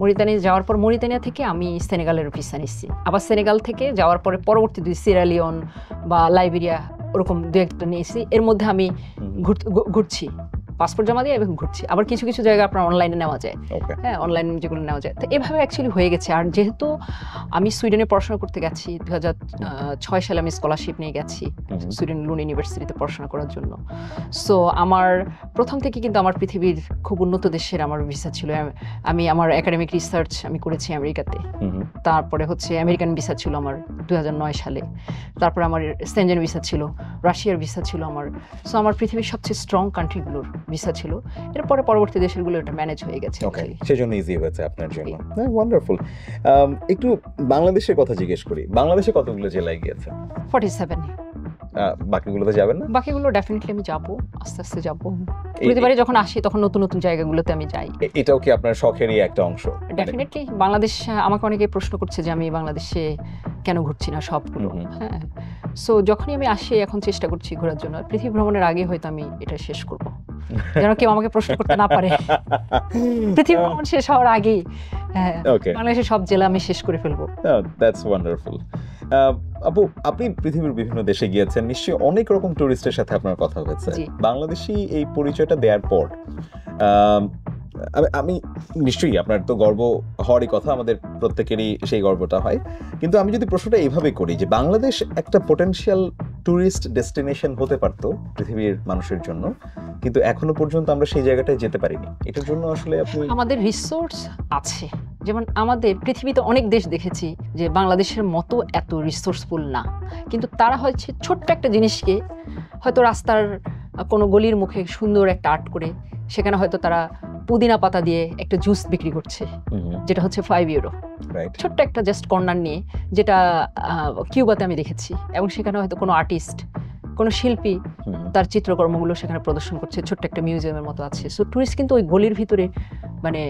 মরিতানিয়া যাওয়ার পর মরিতানিয়া থেকে আমি সেনেগালের ভিসা নিচ্ছি, আবার সেনেগাল থেকে যাওয়ার পরে পরবর্তী সিয়েরা-লিওন বা লাইবেরিয়া ওরকম দু একটা নিয়েছি। এর মধ্যে আমি ঘুরছি, পাসপোর্ট জমা দিয়ে এবং ঘুরছি। আবার কিছু কিছু জায়গা আপনার অনলাইনে নেওয়া যায়, হ্যাঁ, অনলাইন যেগুলো নেওয়া যায়। তো এভাবে অ্যাকচুয়ালি হয়ে গেছে। আর যেহেতু আমি সুইডেনে পড়াশোনা করতে গেছি, 2006 সালে আমি স্কলারশিপ নিয়ে গেছি সুইডেন লুন ইউনিভার্সিটিতে পড়াশোনা করার জন্য। সো আমার প্রথম থেকে কিন্তু আমার পৃথিবীর খুব উন্নত দেশের আমার ভিসা ছিল। আমি আমার একাডেমিক রিসার্চ আমি করেছি আমেরিকাতে, তারপরে হচ্ছে আমেরিকান ভিসা ছিল আমার 2009 সালে, তারপরে আমার সেনজেন ভিসা ছিল, রাশিয়ার ভিসা ছিল আমার। সো আমার পৃথিবীর সবচেয়ে স্ট্রং কান্ট্রিগুলোর ভিসা ছিল। এরপরে পরবর্তী দেশগুলো এটা ম্যানেজ হয়ে গেছে, সেজন্য ইজি হয়েছে আপনার জন্য। ওয়ান্ডারফুল। একটু বাংলাদেশের কথা জিজ্ঞেস করি, বাংলাদেশে কতগুলো জেলায় গিয়েছে? 47। বাকিগুলোতে যাবেন না? বাকিগুলো ডেফিনেটলি আমি যাব, আস্তে আস্তে যাব। প্রতিবারই যখন আসি তখন নতুন নতুন জায়গাগুলোতে আমি যাই। এটাও কি আপনার শখেরই একটা অংশ? ডেফিনেটলি। বাংলাদেশ, আমাকে অনেকে প্রশ্ন করছে যে আমি বাংলাদেশে কেন ঘুরছি না সবগুলো। হ্যাঁ, সো যখনই আমি আসি এখন চেষ্টা করছি ঘোরার জন্য। পৃথিবী ভ্রমণের আগে হয়তো আমি এটা শেষ করব, যেন কেউ আমাকে প্রশ্ন করতে না পারে। পৃথিবী ভ্রমণ শেষ হওয়ার আগেই বাংলাদেশের সব জেলা আমি শেষ করে ফেলবো। That's wonderful. আপু, আপনি পৃথিবীর বিভিন্ন দেশে গিয়েছেন, নিশ্চয়ই অনেক রকম টুরিস্টের সাথে আপনার কথা হয়েছে। বাংলাদেশি এই পরিচয়টা দেওয়ার পর আমি নিশ্চয়ই, আপনার তো গর্ব হওয়ারই কথা, আমাদের প্রত্যেকেরই সেই গর্বটা হয়, কিন্তু আমি যদি প্রশ্নটা এইভাবে করি যে বাংলাদেশ একটা পোটেনশিয়াল ট্যুরিস্ট ডেস্টিনেশন হতে পারতো পৃথিবীর মানুষের জন্য, কিন্তু এখনো পর্যন্ত আমরা সেই জায়গাটায় যেতে পারিনি, এটার জন্য আসলে আমাদের রিসোর্স আছে। যেমন আমাদের পৃথিবীতে অনেক দেশ দেখেছি যে বাংলাদেশের মতো এত রিসোর্সফুল না, কিন্তু তারা হচ্ছে ছোট্ট একটা জিনিসকে হয়তো রাস্তার কোনো গলির মুখে সুন্দর একটা আর্ট করে সেখানে হয়তো তারা পুদিনা পাতা দিয়ে একটা জুস বিক্রি করছে, যেটা হচ্ছে 5 ইউরো। ছোট্ট একটা জাস্ট কর্নার নিয়ে, যেটা কিউবাতে আমি দেখেছি। এবং সেখানে হয়তো কোনো আর্টিস্ট, কোনো শিল্পী তার চিত্রকর্মগুলো সেখানে প্রদর্শন করছে, ছোট্ট একটা মিউজিয়ামের মতো আছে। সো টুরিস্ট কিন্তু ওই গলির ভিতরে মানে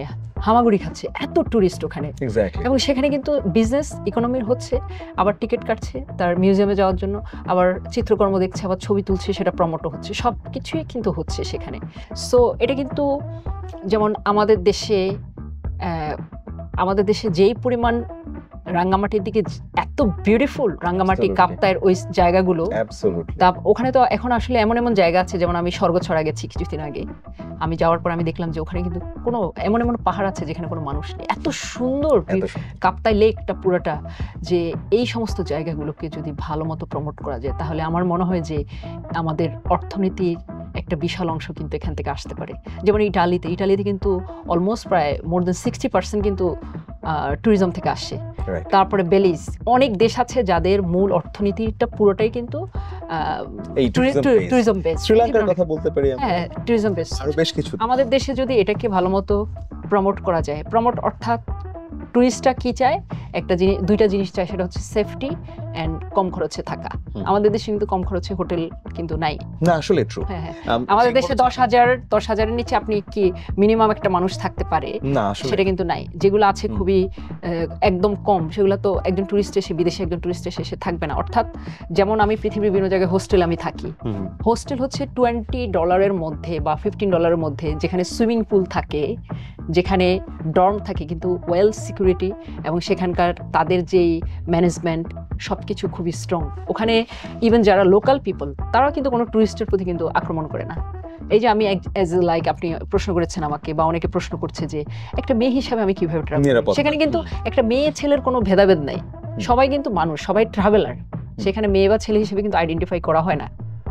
হামাগুড়ি খাচ্ছে, এত টুরিস্ট ওখানে। এবং সেখানে কিন্তু বিজনেস ইকোনমির হচ্ছে, আবার টিকিট কাটছে তার মিউজিয়ামে যাওয়ার জন্য, আবার চিত্রকর্ম দেখছে, আবার ছবি তুলছে, সেটা প্রমোটও হচ্ছে, সব কিছুই কিন্তু হচ্ছে সেখানে। সো এটা কিন্তু যেমন আমাদের দেশে যেই পরিমাণ রাঙ্গামাটির দিকে এত বিউটিফুল, রাঙ্গামাটি কাপ্তায়ের ওই জায়গাগুলো, তা ওখানে তো এখন আসলে এমন এমন জায়গা আছে, যেমন আমি স্বর্গছড়া গেছি কিছুদিন আগে, আমি যাওয়ার পর আমি দেখলাম যে ওখানে কিন্তু কোনো এমন এমন পাহাড় আছে যেখানে কোনো মানুষ নেই, এত সুন্দর কাপ্তাই লেকটা পুরোটা। যে এই সমস্ত জায়গাগুলোকে যদি ভালো মতো প্রমোট করা যায়, তাহলে আমার মনে হয় যে আমাদের অর্থনীতির একটা বিশাল অংশ কিন্তু এখান থেকে আসতে পারে। যেমন ইটালিতে কিন্তু অলমোস্ট প্রায় মোর দেন 60% কিন্তু ট্যুরিজম থেকে আসে। তারপরে বেলিজ, অনেক দেশ আছে যাদের মূল অর্থনীতিটা পুরোটাই কিন্তু ট্যুরিজম বেস। শ্রীলঙ্কার কথা বলতে পারি আমরা। হ্যাঁ, ট্যুরিজম বেস। আরো বেশ কিছু। আমাদের দেশে যদি এটাকে ভালো মতো প্রমোট করা যায়, প্রমোট অর্থাৎ টুরিস্টরা কি চায়, দুইটা জিনিস চায়, সেটা হচ্ছে সেফটি অ্যান্ড কম খরচে থাকা। আমাদের দেশে কিন্তু কম খরচে হোটেল কিন্তু নাই। না আসলে ট্রু। হ্যাঁ, আমাদের দেশে 10,000-এর নিচে আপনি কি মিনিমাম একটা মানুষ থাকতে পারে, সেটা কিন্তু নাই। যেগুলো আছে খুবই একদম কম, সেগুলো তো একজন টুরিস্ট এসে, বিদেশে একজন টুরিস্ট এসে থাকবে না। অর্থাৎ যেমন আমি পৃথিবীর বিভিন্ন জায়গায় হোস্টেল আমি থাকি, হোস্টেল হচ্ছে $20 মধ্যে বা $15 মধ্যে, যেখানে সুইমিং পুল থাকে, যেখানে ডর্ম থাকে, কিন্তু ওয়েল সিকিউরিটি এবং সেখানকার তাদের যেই ম্যানেজমেন্ট সবকিছু খুবই স্ট্রং। ওখানে ইভেন যারা লোকাল পিপল তারাও কিন্তু কোনো টুরিস্টের প্রতি কিন্তু আক্রমণ করে না। এই যে আমি লাইক আপনি প্রশ্ন করেছেন আমাকে, বা অনেকে প্রশ্ন করছে যে একটা মেয়ে হিসাবে আমি কিভাবে ট্রাভেল, সেখানে কিন্তু একটা মেয়ে ছেলের কোনো ভেদাভেদ নাই, সবাই কিন্তু মানুষ, সবাই ট্রাভেলার। সেখানে মেয়ে বা ছেলে হিসেবে কিন্তু আইডেন্টিফাই করা হয় না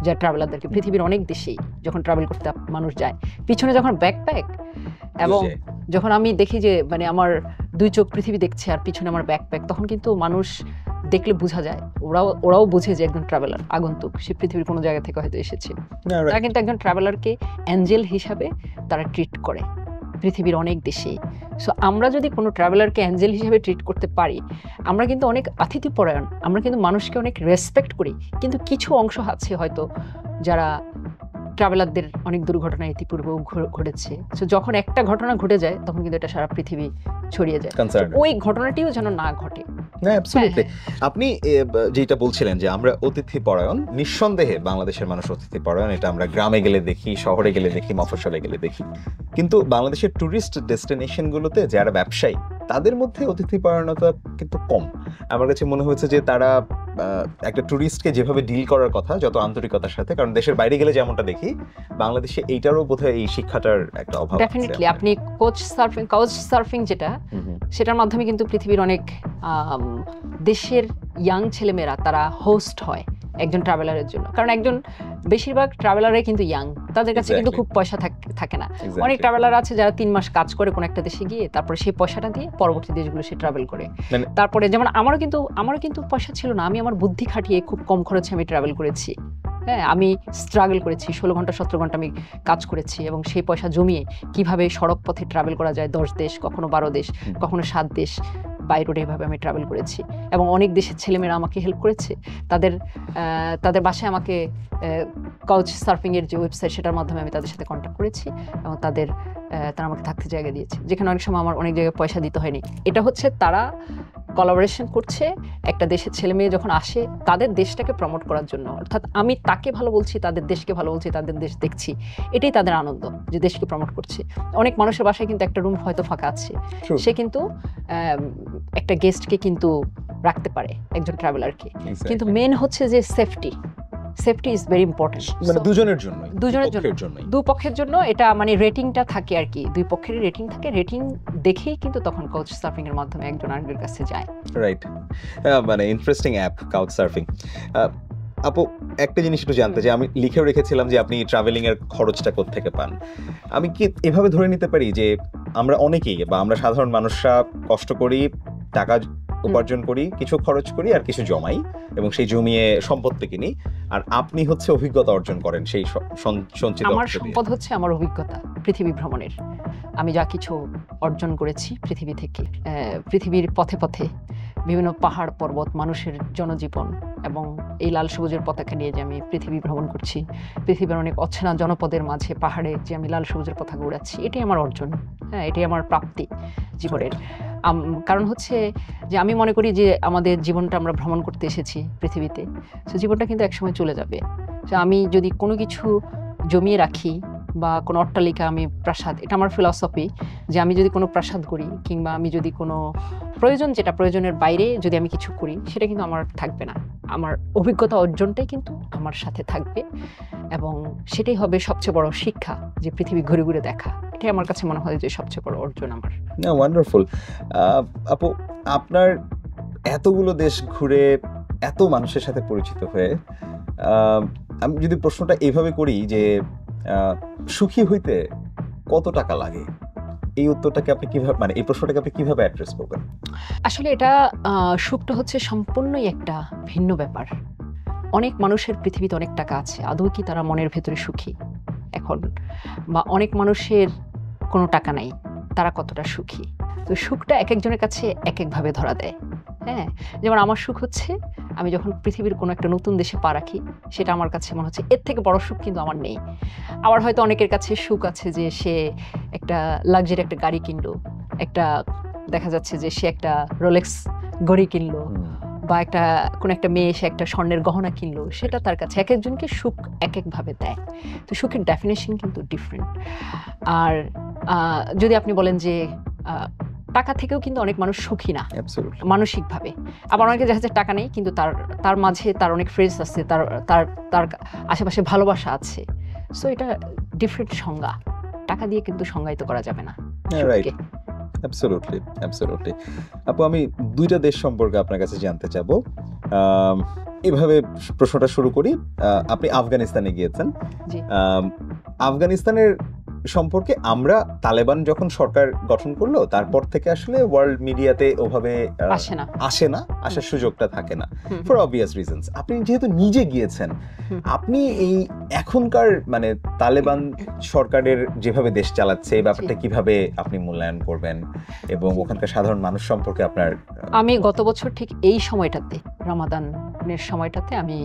যা ট্রাভেলারদেরকে। পৃথিবীর অনেক দেশেই যখন ট্রাভেল করতে মানুষ যায়, পিছনে যখন ব্যাকপ্যাক, এবং যখন আমি দেখি যে মানে আমার 2 চোখ পৃথিবী দেখছে আর পিছনে আমার ব্যাকপ্যাক, তখন কিন্তু মানুষ দেখলে বোঝা যায়, ওরাও বোঝে যে একজন ট্রাভেলার, আগন্তুক, সে পৃথিবীর কোনো জায়গা থেকে হয়তো এসেছে। তারা কিন্তু একজন ট্রাভেলারকে অ্যাঞ্জেল হিসাবে তারা ট্রিট করে পৃথিবীর অনেক দেশেই। সো আমরা যদি কোনো ট্রাভেলারকে অ্যাঞ্জেল হিসেবে ট্রিট করতে পারি, আমরা কিন্তু অনেক আতিথ্যপরায়ণ, আমরা কিন্তু মানুষকে অনেক রেসপেক্ট করি। কিন্তু কিছু অংশ আছে হয়তো যারা ট্রাভেলারদের অনেক দুর্ঘটনা ইতিপূর্বেও ঘটেছে। সো যখন একটা ঘটনা ঘটে যায় তখন কিন্তু এটা সারা পৃথিবী ছড়িয়ে যায়, ওই ঘটনাটিও যেন না ঘটে। আপনি যেটা বলছিলেন যে আমরা অতিথি পরায়ণ, নিঃসন্দেহে বাংলাদেশের মানুষ অতিথি পরায়ণ, এটা আমরা গ্রামে গেলে দেখি, শহরে গেলে দেখি, মফস্বলে গেলে দেখি। কিন্তু বাংলাদেশের টুরিস্ট ডেস্টিনেশনগুলোতে যারা ব্যবসায়ী, তাদের মধ্যে অতিথি পরায়ণতা কিন্তু কম। আমার কাছে মনে হয়েছে যে তারা একটা টুরিস্টকে যেভাবে ডিল করার কথা, যত আন্তরিকতার সাথে, কারণ দেশের বাইরে গেলে যেমনটা দেখি, বাংলাদেশে এইটারও বোধহয় এই শিক্ষাটার একটা অভাব আছে। ডেফিনেটলি আপনি কাউচ সার্ফিং যেটা, সেটার মাধ্যমে কিন্তু পৃথিবীর অনেক দেশের ইয়াং ছেলেমেয়েরা তারা হোস্ট হয় একজন ট্রাভেলারের জন্য। কারণ একজন বেশিরভাগ ট্রাভেলারই কিন্তু ইয়াং, তাদের কাছে কিন্তু খুব পয়সা থাকে না। অনেক ট্রাভেলার আছে যারা 3 মাস কাজ করে কোনো একটা দেশে গিয়ে, তারপরে সেই পয়সাটা দিয়ে পরবর্তী দেশগুলো সে ট্রাভেল করে। তারপরে যেমন আমারও কিন্তু পয়সা ছিল না, আমি আমার বুদ্ধি খাটিয়ে খুব কম খরচে আমি ট্রাভেল করেছি। হ্যাঁ, আমি স্ট্রাগল করেছি, 16 ঘন্টা 17 ঘন্টা আমি কাজ করেছি, এবং সেই পয়সা জমিয়ে কিভাবে সড়ক পথে ট্রাভেল করা যায়, 10 দেশ, কখনো 12 দেশ, কখনো 7 দেশ বাই রোডে এভাবে আমি ট্রাভেল করেছি। এবং অনেক দেশের ছেলেমেয়েরা আমাকে হেল্প করেছে, তাদের বাসায় আমাকে কাউচ সার্ফিংয়ের যে ওয়েবসাইট, সেটার মাধ্যমে আমি তাদের সাথে কন্ট্যাক্ট করেছি, এবং তারা আমাকে থাকতে জায়গা দিয়েছে, যেখানে অনেক সময় আমার অনেক জায়গায় পয়সা দিতে হয়নি। এটা হচ্ছে তারা কোলাবোরেশন করছে একটা দেশের ছেলে মেয়ে যখন আসে তাদের দেশটাকে প্রমোট করার জন্য। অর্থাৎ আমি তাকে ভালো বলছি, তাদের দেশকে ভালো বলছি, তাদের দেশ দেখছি, এটাই তাদের আনন্দ যে দেশকে প্রমোট করছে। অনেক মানুষের বাসায় কিন্তু একটা রুম হয়তো ফাঁকা আছে, সে কিন্তু একটা গেস্টকে কিন্তু রাখতে পারে, একজন ট্রাভেলারকে। কিন্তু মেন হচ্ছে যে সেফটি ইজ ভেরি ইম্পর্টেন্ট, মানে দুজনের জন্য, দুপক্ষের জন্য। এটা মানে রেটিংটা থাকে আর কি, দুই পক্ষের রেটিং থাকে, রেটিং দেখেই কিন্তু তখন কাউচ সার্ফিং এর মাধ্যমে একজন আরেকজনের কাছে যায়। রাইট, মানে ইন্টারেস্টিং অ্যাপ কাউচ সার্ফিং। আপু, একটা জিনিস একটু জানতে চাই, আমি লিখেও রেখেছিলাম যে আপনি ট্রাভেলিং এর খরচটা কোত্থেকে পান। আমি কি এভাবে ধরে নিতে পারি যে আমরা অনেকেই, বা আমরা সাধারণ মানুষরা কষ্ট করি, টাকা উপার্জন করি, কিছু খরচ করি আর কিছু জমাই, এবং সেই জমিয়ে সম্পত্তি কিনি, আর আপনি হচ্ছে অভিজ্ঞতা অর্জন করেন সেই সঞ্চিত। আমার সম্পদ হচ্ছে আমার অভিজ্ঞতা পৃথিবী ভ্রমণের। আমি যা কিছু অর্জন করেছি পৃথিবী থেকে, পৃথিবীর পথে পথে বিভিন্ন পাহাড় পর্বত, মানুষের জনজীবন, এবং এই লাল সবুজের পতাকা নিয়ে যে আমি পৃথিবী ভ্রমণ করছি, পৃথিবীর অনেক অচেনা জনপদের মাঝে পাহাড়ে যে আমি লাল সবুজের পতাকা উড়াচ্ছি, এটাই আমার অর্জন। হ্যাঁ, এটাই আমার প্রাপ্তি জীবনের। কারণ হচ্ছে যে আমি মনে করি যে আমাদের জীবনটা আমরা ভ্রমণ করতে এসেছি পৃথিবীতে, সে জীবনটা কিন্তু একসময় চলে যাবে। আমি যদি কোনো কিছু জমিয়ে রাখি, বা কোনো অট্টালিকা, আমি প্রাসাদ, এটা আমার ফিলসফি যে আমি যদি কোনো প্রাসাদ করি, কিংবা আমি যদি কোনো প্রয়োজনের বাইরে যদি আমি কিছু করি, সেটা কিন্তু আমার থাকবে না। আমার অভিজ্ঞতা অর্জনটাই কিন্তু আমার সাথে থাকবে, এবং সেটাই হবে সবচেয়ে বড় শিক্ষা, যে পৃথিবী ঘুরে ঘুরে দেখা। এটাই আমার কাছে মনে হয় যে সবচেয়ে বড় অর্জন আমার। ওয়ান্ডারফুল। আপু, আপনার এতগুলো দেশ ঘুরে, এত মানুষের সাথে পরিচিত হয়ে, আমি যদি প্রশ্নটা এইভাবে করি যে সুখী হইতে কত টাকা লাগে, এই উত্তরটাকে আপনি কিভাবে, মানে এই প্রশ্নটাকে আপনি কিভাবে অ্যাড্রেস করবেন? আসলে এটা সুখটা হচ্ছে সম্পূর্ণই একটা ভিন্ন ব্যাপার। অনেক মানুষের পৃথিবীতে অনেক টাকা আছে, আদৌ কি তারা মনের ভেতরে সুখী এখন? বা অনেক মানুষের কোনো টাকা নাই, তারা কতটা সুখী? তো সুখটা এক একজনের কাছে এক একভাবে ধরা দেয়। হ্যাঁ, যেমন আমার সুখ হচ্ছে আমি যখন পৃথিবীর কোনো একটা নতুন দেশে পা রাখি, সেটা আমার কাছে মনে হচ্ছে এর থেকে বড় সুখ কিন্তু আমার নেই। আবার হয়তো অনেকের কাছে সুখ আছে যে সে একটা লাক্সারি একটা গাড়ি কিনলো, একটা দেখা যাচ্ছে যে সে একটা রোলেক্স ঘড়ি কিনলো, বা কোনো একটা মেয়ে এসে একটা স্বর্ণের গহনা কিনলো, সেটা তার কাছে এক একজনকে সুখ এক একভাবে দেয়। তো সুখের ডেফিনেশন কিন্তু ডিফারেন্ট। আর যদি আপনি বলেন যে টাকা থেকেও কিন্তু অনেক মানুষ সুখী না মানসিকভাবে, আবার অনেকে দেখা যায় টাকা নেই কিন্তু তার মাঝে তার অনেক ফ্রেন্ডস আছে, তার আশেপাশে ভালোবাসা আছে। সো এটা ডিফারেন্ট সংজ্ঞা, টাকা দিয়ে কিন্তু সংজ্ঞায়িত করা যাবে না। Absolutely, absolutely. আপু, আমি দুইটা দেশ সম্পর্কে আপনার কাছে জানতে চাবো। এভাবে প্রশ্নটা শুরু করি। আপনি আফগানিস্তানে গিয়েছেন। আফগানিস্তানের সম্পর্কে আমরা তালেবান যখন সরকার গঠন করলো তারপর থেকে আসলে ওয়ার্ল্ড মিডিয়াতে ওভাবে আসে না, আসার সুযোগটা থাকে না, ফর অবভিয়াস রিজনস। আপনি যেহেতু নিজে গিয়েছেন, আপনি এই এখনকার মানে তালেবান সরকারের যেভাবে দেশ চালাচ্ছে এই ব্যাপারটা কিভাবে আপনি মূল্যায়ন করবেন, এবং ওখানকার সাধারণ মানুষ সম্পর্কে আপনার? আমি গত বছর ঠিক এই সময়টাতে, রমাদানের সময়টাতে আমি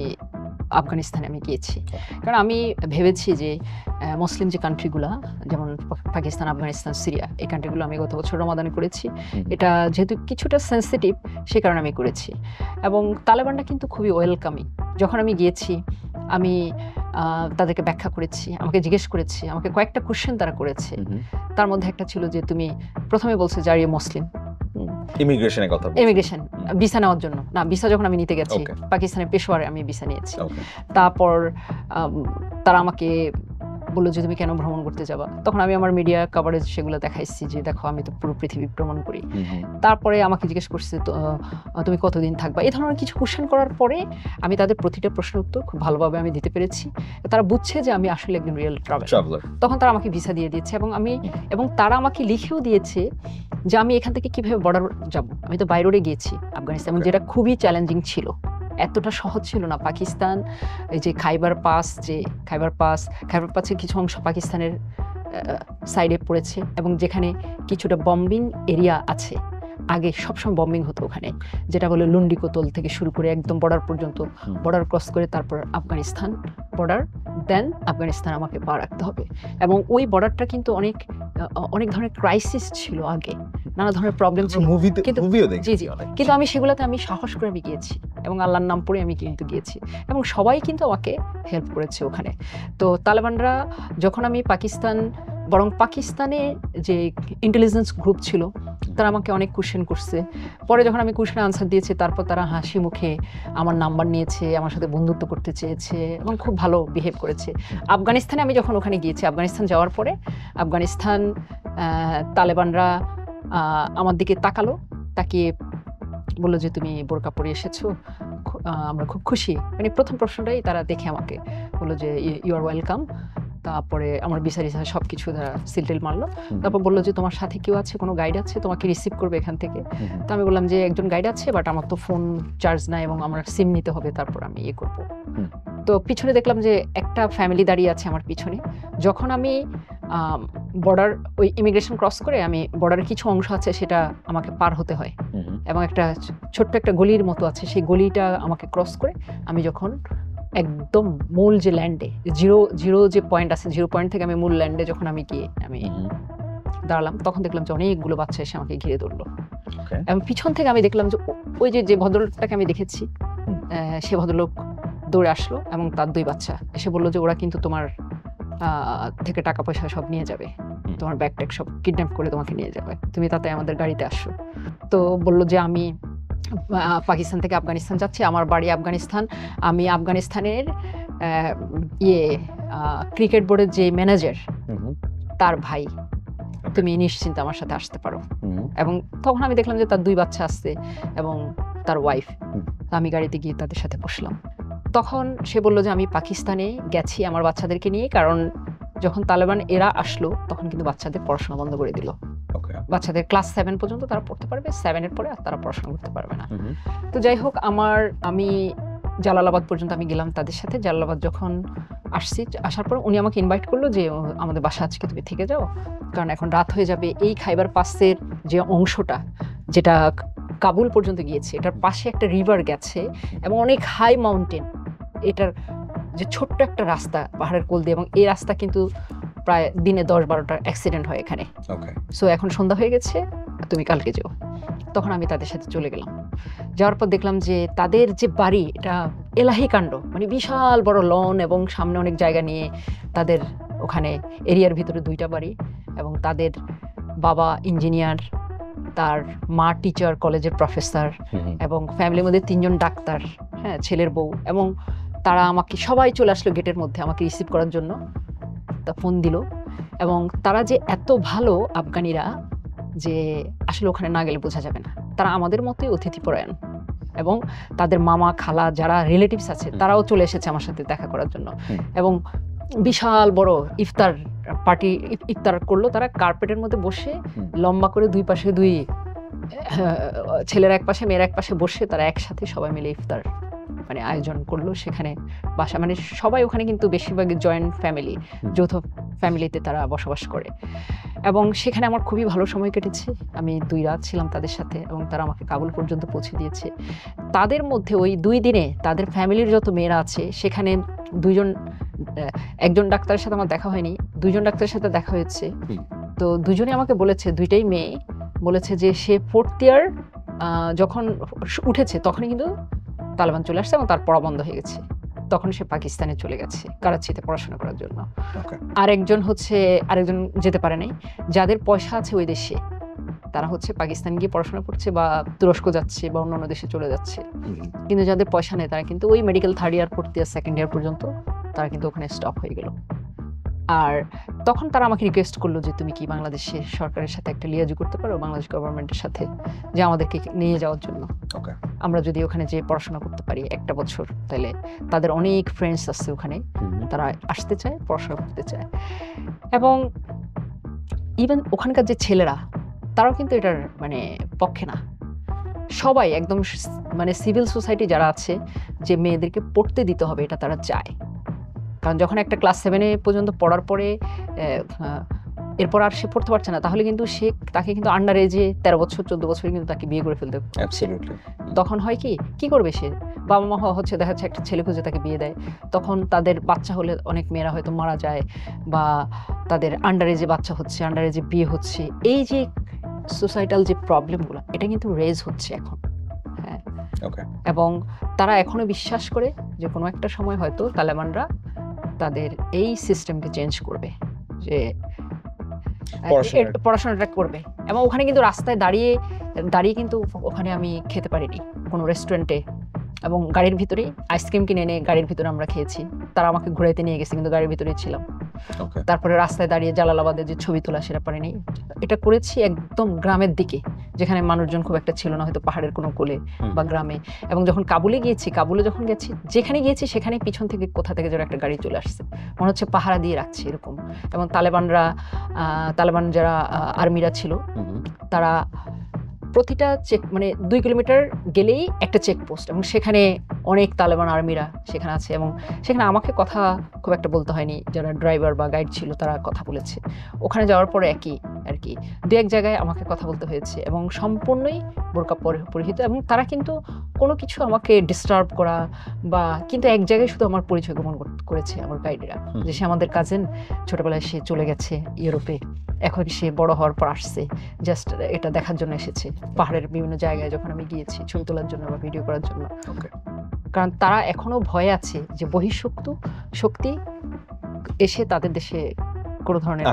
আফগানিস্তানে আমি গিয়েছি। কারণ আমি ভেবেছি যে মুসলিম যে কান্ট্রিগুলো যেমন পাকিস্তান, আফগানিস্তান, সিরিয়া, এই কান্ট্রিগুলো আমি গত বছর রমাদানে করেছি। এটা যেহেতু কিছুটা সেন্সিটিভ, সে কারণে আমি করেছি। এবং তালেবানটা কিন্তু খুবই ওয়েলকামিং। যখন আমি গিয়েছি আমি তাদেরকে ব্যাখ্যা করেছি, আমাকে জিজ্ঞেস করেছি, আমাকে কয়েকটা কোশ্চেন তারা করেছে। তার মধ্যে একটা ছিল যে তুমি প্রথমে বলছে যে আর ইউ মুসলিম, ইমিগ্রেশনের কথা, ইমিগ্রেশন ভিসা নেওয়ার জন্য না, ভিসা যখন আমি নিতে গেছি পাকিস্তানের পেশোয়ারে আমি ভিসা নিয়েছি। তারপর তারা আমাকে বললো যে তুমি কেন ভ্রমণ করতে যাবা, তখন আমি আমার মিডিয়া কভারেজ সেগুলো দেখাইছি যে দেখো আমি তো পুরো পৃথিবী ভ্রমণ করি। তারপরে আমাকে জিজ্ঞেস করছে তুমি কতদিন থাকবা, এই ধরনের কিছু কোশ্চেন করার পরে আমি তাদের প্রতিটা প্রশ্নের উত্তর খুব ভালোভাবে আমি দিতে পেরেছি। তারা বুঝছে যে আমি আসলে একজন রিয়েল ট্রাভেলার। তখন তারা আমাকে ভিসা দিয়ে দিয়েছে এবং তারা আমাকে লিখেও দিয়েছে যে আমি এখান থেকে কিভাবে বর্ডার যাব। আমি তো বাই রোডে গিয়েছি আফগানিস্তান, যেটা খুবই চ্যালেঞ্জিং ছিল, এতটা সহজ ছিল না। পাকিস্তান এই যে খাইবার পাসের কিছু অংশ পাকিস্তানের সাইডে পড়েছে, এবং যেখানে কিছুটা বম্বিং এরিয়া আছে, আগে সবসময় বম্বিং হতো ওখানে, যেটা বলে লুন্ডিকোতল থেকে শুরু করে একদম বর্ডার পর্যন্ত, বর্ডার ক্রস করে তারপর আফগানিস্তান বর্ডার, দেন আফগানিস্তান আমাকে পা রাখতে হবে। এবং ওই বর্ডারটা কিন্তু অনেক ধরনের ক্রাইসিস ছিল, আগে নানা ধরনের প্রবলেম ছিল, কিন্তু আমি সেগুলোতে আমি সাহস করে আমি গিয়েছি এবং আল্লাহর নাম পড়ে আমি কিন্তু গিয়েছি, এবং সবাই কিন্তু আমাকে হেল্প করেছে ওখানে। তো তালেবানরা যখন আমি পাকিস্তানে যে ইন্টেলিজেন্স গ্রুপ ছিল তারা আমাকে অনেক কোশ্চেন করছে। পরে যখন আমি কোশ্চেন আনসার দিয়েছি তারপর তারা হাসি মুখে আমার নাম্বার নিয়েছে, আমার সাথে বন্ধুত্ব করতে চেয়েছে এবং খুব ভালো বিহেভ করেছে। আফগানিস্তানে আমি যখন ওখানে গিয়েছি, আফগানিস্তান যাওয়ার পরে তালেবানরা আমার দিকে তাকিয়ে বললো যে তুমি বোরকা পরে এসেছো, আমরা খুব খুশি। মানে প্রথম প্রশ্নটাই তারা দেখে আমাকে বললো যে ইউ আর ওয়েলকাম। তারপরে আমার বিচারি সব কিছু তারা সিলটিল মারলো। তারপর বললো যে তোমার সাথে কেউ আছে, কোনো গাইড আছে তোমাকে রিসিভ করবে এখান থেকে? তো আমি বললাম যে একজন গাইড আছে, বাট আমার তো ফোন চার্জ নাই এবং আমার সিম নিতে হবে, তারপর আমি করবো। তো পিছনে দেখলাম যে একটা ফ্যামিলি দাঁড়িয়ে আছে আমার পিছনে। যখন আমি বর্ডার ওই ইমিগ্রেশন ক্রস করে আমি বর্ডারের কিছু অংশ আছে সেটা আমাকে পার হতে হয়, এবং একটা ছোট্ট একটা গলির মতো আছে, সেই গলিটা আমাকে ক্রস করে আমি যখন একদম মূল যে ল্যান্ডে জিরো যে পয়েন্ট আছে, জিরো পয়েন্ট থেকে আমি মূল ল্যান্ডে যখন আমি দাঁড়ালাম, তখন দেখলাম যে অনেকগুলো বাচ্চা এসে আমাকে ঘিরে ধরলো। এবং পিছন থেকে আমি দেখলাম যে ওই যে ভদ্রলোকটাকে আমি দেখেছি, সে ভদ্রলোক দৌড়ে আসলো এবং তার দুই বাচ্চা এসে বললো যে ওরা কিন্তু তোমার থেকে টাকা পয়সা সব নিয়ে যাবে, তোমার ব্যাগ ট্যাগ সব কিডন্যাপ করে তোমাকে নিয়ে যাবে, তুমি তাতে আমাদের গাড়িতে আসো। তো বললো যে আমি পাকিস্তান থেকে আফগানিস্তান যাচ্ছি, আমার বাড়ি আফগানিস্তান, আমি আফগানিস্তানের ক্রিকেট বোর্ডের যে ম্যানেজার তার ভাই, তুমি নিশ্চিন্তে আমার সাথে আসতে পারো। এবং তখন আমি দেখলাম যে তার দুই বাচ্চা আসছে এবং তার ওয়াইফ। আমি গাড়িতে গিয়ে তাদের সাথে বসলাম। তখন সে বললো যে আমি পাকিস্তানে গেছি আমার বাচ্চাদেরকে নিয়ে, কারণ যখন তালেবান এরা আসলো তখন কিন্তু বাচ্চাদের পড়াশোনা বন্ধ করে দিল। বাচ্চাদের ক্লাস 7 পর্যন্ত তারা পড়তে পারবে, 7-এর পরে আর তারা পড়াশোনা করতে পারবে না। তো যাই হোক, আমি জালালাবাদ পর্যন্ত আমি গেলাম তাদের সাথে। জালালাবাদ যখন আসার পর উনি আমাকে ইনভাইট করলো যে আমাদের বাসা আজকে তুমি থেকে যাও, কারণ এখন রাত হয়ে যাবে। এই খাইবার পাসের যে অংশটা, যেটা কাবুল পর্যন্ত গিয়েছি। এটার পাশে একটা রিভার গেছে এবং অনেক হাই মাউন্টেন, এটার যে ছোট্ট একটা রাস্তা পাহাড়ের কোল দিয়ে, এবং এই রাস্তা কিন্তু প্রায় দিনে 10-12টা অ্যাক্সিডেন্ট হয় এখানে। সো এখন সন্ধ্যা হয়ে গেছে, তুমি কালকে যেও। তখন আমি তাদের সাথে চলে গেলাম। যাওয়ার পর দেখলাম যে তাদের যে বাড়ি, এটা এলাহি কাণ্ড, মানে বিশাল বড় লন এবং সামনে অনেক জায়গা নিয়ে তাদের ওখানে এরিয়ার ভিতরে 2টা বাড়ি, এবং তাদের বাবা ইঞ্জিনিয়ার, তার মা টিচার, কলেজের প্রফেসর, এবং ফ্যামিলির মধ্যে 3জন ডাক্তার, হ্যাঁ, ছেলের বউ, এবং তারা আমাকে সবাই চলে আসলো গেটের মধ্যে আমাকে রিসিভ করার জন্য। তা ফোন দিল, এবং তারা যে এত ভালো আফগানিরা যে আসলে ওখানে না গেলে বোঝা যাবে না। তারা আমাদের মতোই অতিথিপরায়ণ, এবং তাদের মামা খালা যারা রিলেটিভস আছে তারাও চলে এসেছে আমার সাথে দেখা করার জন্য, এবং বিশাল বড় ইফতার পার্টি ইফতার করলো তারা কার্পেটের মধ্যে বসে, লম্বা করে 2 পাশে 2 ছেলের এক পাশে মেয়ের এক পাশে বসে তারা একসাথে সবাই মিলে ইফতার মানে আয়োজন করলো সেখানে। বাসা মানে সবাই ওখানে কিন্তু বেশিরভাগই জয়েন্ট ফ্যামিলি, যৌথ ফ্যামিলিতে তারা বসবাস করে, এবং সেখানে আমার খুবই ভালো সময় কেটেছে। আমি 2 রাত ছিলাম তাদের সাথে, এবং তারা আমাকে কাবুল পর্যন্ত পৌঁছে দিয়েছে। তাদের মধ্যে ওই 2 দিনে তাদের ফ্যামিলির যত মেয়েরা আছে সেখানে 2জন, একজন ডাক্তারের সাথে আমার দেখা হয়নি, 2জন ডাক্তারের সাথে দেখা হয়েছে। তো 2জনই আমাকে বলেছে, 2টাই মেয়ে, বলেছে যে সে 4th ইয়ার যখন উঠেছে তখনই কিন্তু তালেবান চলে আসছে এবং তার পড়া বন্ধ হয়ে গেছে। তখন সে পাকিস্তানে চলে গেছে করাচিতে পড়াশোনা করার জন্য। আরেকজন যেতে পারে নাই। যাদের পয়সা আছে ওই দেশে তারা হচ্ছে পাকিস্তান গিয়ে পড়াশোনা করছে বা তুরস্ক যাচ্ছে বা অন্যান্য দেশে চলে যাচ্ছে। কিন্তু যাদের পয়সা নেই তারা কিন্তু ওই মেডিকেল 3rd ইয়ার 4th ইয়ার 2nd ইয়ার পর্যন্ত তারা কিন্তু ওখানে স্টপ হয়ে গেল। আর তখন তারা আমাকে রিকোয়েস্ট করলো যে তুমি কি বাংলাদেশের সরকারের সাথে একটা লিয়াজু করতে পারো, বাংলাদেশ গভর্নমেন্টের সাথে, যে আমাদেরকে নিয়ে যাওয়ার জন্য। আমরা যদি ওখানে যে পড়াশোনা করতে পারি 1টা বছর, তাহলে তাদের অনেক ফ্রেন্ডস আছে ওখানে, তারা আসতে চায়, পড়াশোনা করতে চায়। এবং ইভেন ওখানকার যে ছেলেরা তারাও কিন্তু এটার মানে পক্ষে না। সবাই একদম মানে সিভিল সোসাইটি যারা আছে যে মেয়েদেরকে পড়তে দিতে হবে এটা তারা চায়। কারণ যখন একটা ক্লাস 7 পর্যন্ত পড়ার পরে এরপর আর সে পড়তে পারছে না, তাহলে কিন্তু তাকে কিন্তু আন্ডার এজে 13 বছর 14 বছরে কিন্তু তাকে বিয়ে করে ফেলতে হচ্ছে। তখন হয় কি করবে সে? বাবা মা হচ্ছে দেখা যাচ্ছে একটা ছেলে খুঁজে তাকে বিয়ে দেয়, তখন তাদের বাচ্চা হলে অনেক মেয়েরা হয়তো মারা যায়, বা তাদের আন্ডার এজে বাচ্চা হচ্ছে, আন্ডার এজে বিয়ে হচ্ছে। এই যে সোসাইটাল যে প্রবলেমগুলো, এটা কিন্তু রেজ হচ্ছে এখন। হ্যাঁ, এবং তারা এখনো বিশ্বাস করে যে কোনো একটা সময় হয়তো তালেবানরা তাদের এই সিস্টেমকে চেঞ্জ করবে, যে পড়াশোনাটা করবে। এবং ওখানে কিন্তু রাস্তায় দাঁড়িয়ে কিন্তু ওখানে আমি খেতে পারিনি কোনো রেস্টুরেন্টে, এবং গাড়ির ভিতরেই আইসক্রিম কিনে এনে গাড়ির ভিতরে আমরা খেয়েছি। তারা আমাকে ঘুরাইতে নিয়ে গেছে কিন্তু গাড়ির ভিতরেই ছিলাম। তারপরে রাস্তায় দাঁড়িয়ে জালালাবাদের যে ছবি তোলা সেটা পারিনি। এটা করেছি একদম গ্রামের দিকে, যেখানে মানুষজন খুব একটা ছিল না, হয়তো পাহাড়ের কোনো কোলে বা গ্রামে। এবং যখন কাবুলে যখন গেছি, যেখানে গিয়েছি সেখানে পিছন থেকে কোথা থেকে যেন একটা গাড়ি চলে আসছে, মনে হচ্ছে পাহারা দিয়ে রাখছে এরকম। এবং তালেবান যারা আর্মিরা ছিল তারা প্রতিটা মানে 2 কিলোমিটার গেলেই একটা চেকপোস্ট, এবং সেখানে অনেক তালেবান আর্মিরা সেখানে আছে। এবং সেখানে আমাকে কথা খুব একটা বলতে হয়নি, যারা ড্রাইভার বা গাইড ছিল তারা কথা বলেছে। ওখানে যাওয়ার পরে একই আর কি 2-1 জায়গায় আমাকে কথা বলতে হয়েছে, এবং সম্পূর্ণই বোরকা পরিহিত। এবং তারা কিন্তু কোনো কিছু আমাকে ডিস্টার্ব করা বা কিন্তু এক জায়গায় শুধু আমার পরিচয় গোপন করেছে আমার গাইডেরা, যে সে আমাদের কাজিন, ছোটবেলায় সে চলে গেছে ইউরোপে, এখন সে বড় হওয়ার পর আসছে, জাস্ট এটা দেখার জন্য এসেছে পাহাড়ের বিভিন্ন জায়গায় যখন আমি গিয়েছি ছবি তোলার জন্য বা ভিডিও করার জন্য। কারণ তারা এখনো ভয় আছে যে শক্তি এসে তাদের দেশে কোনো ধরনের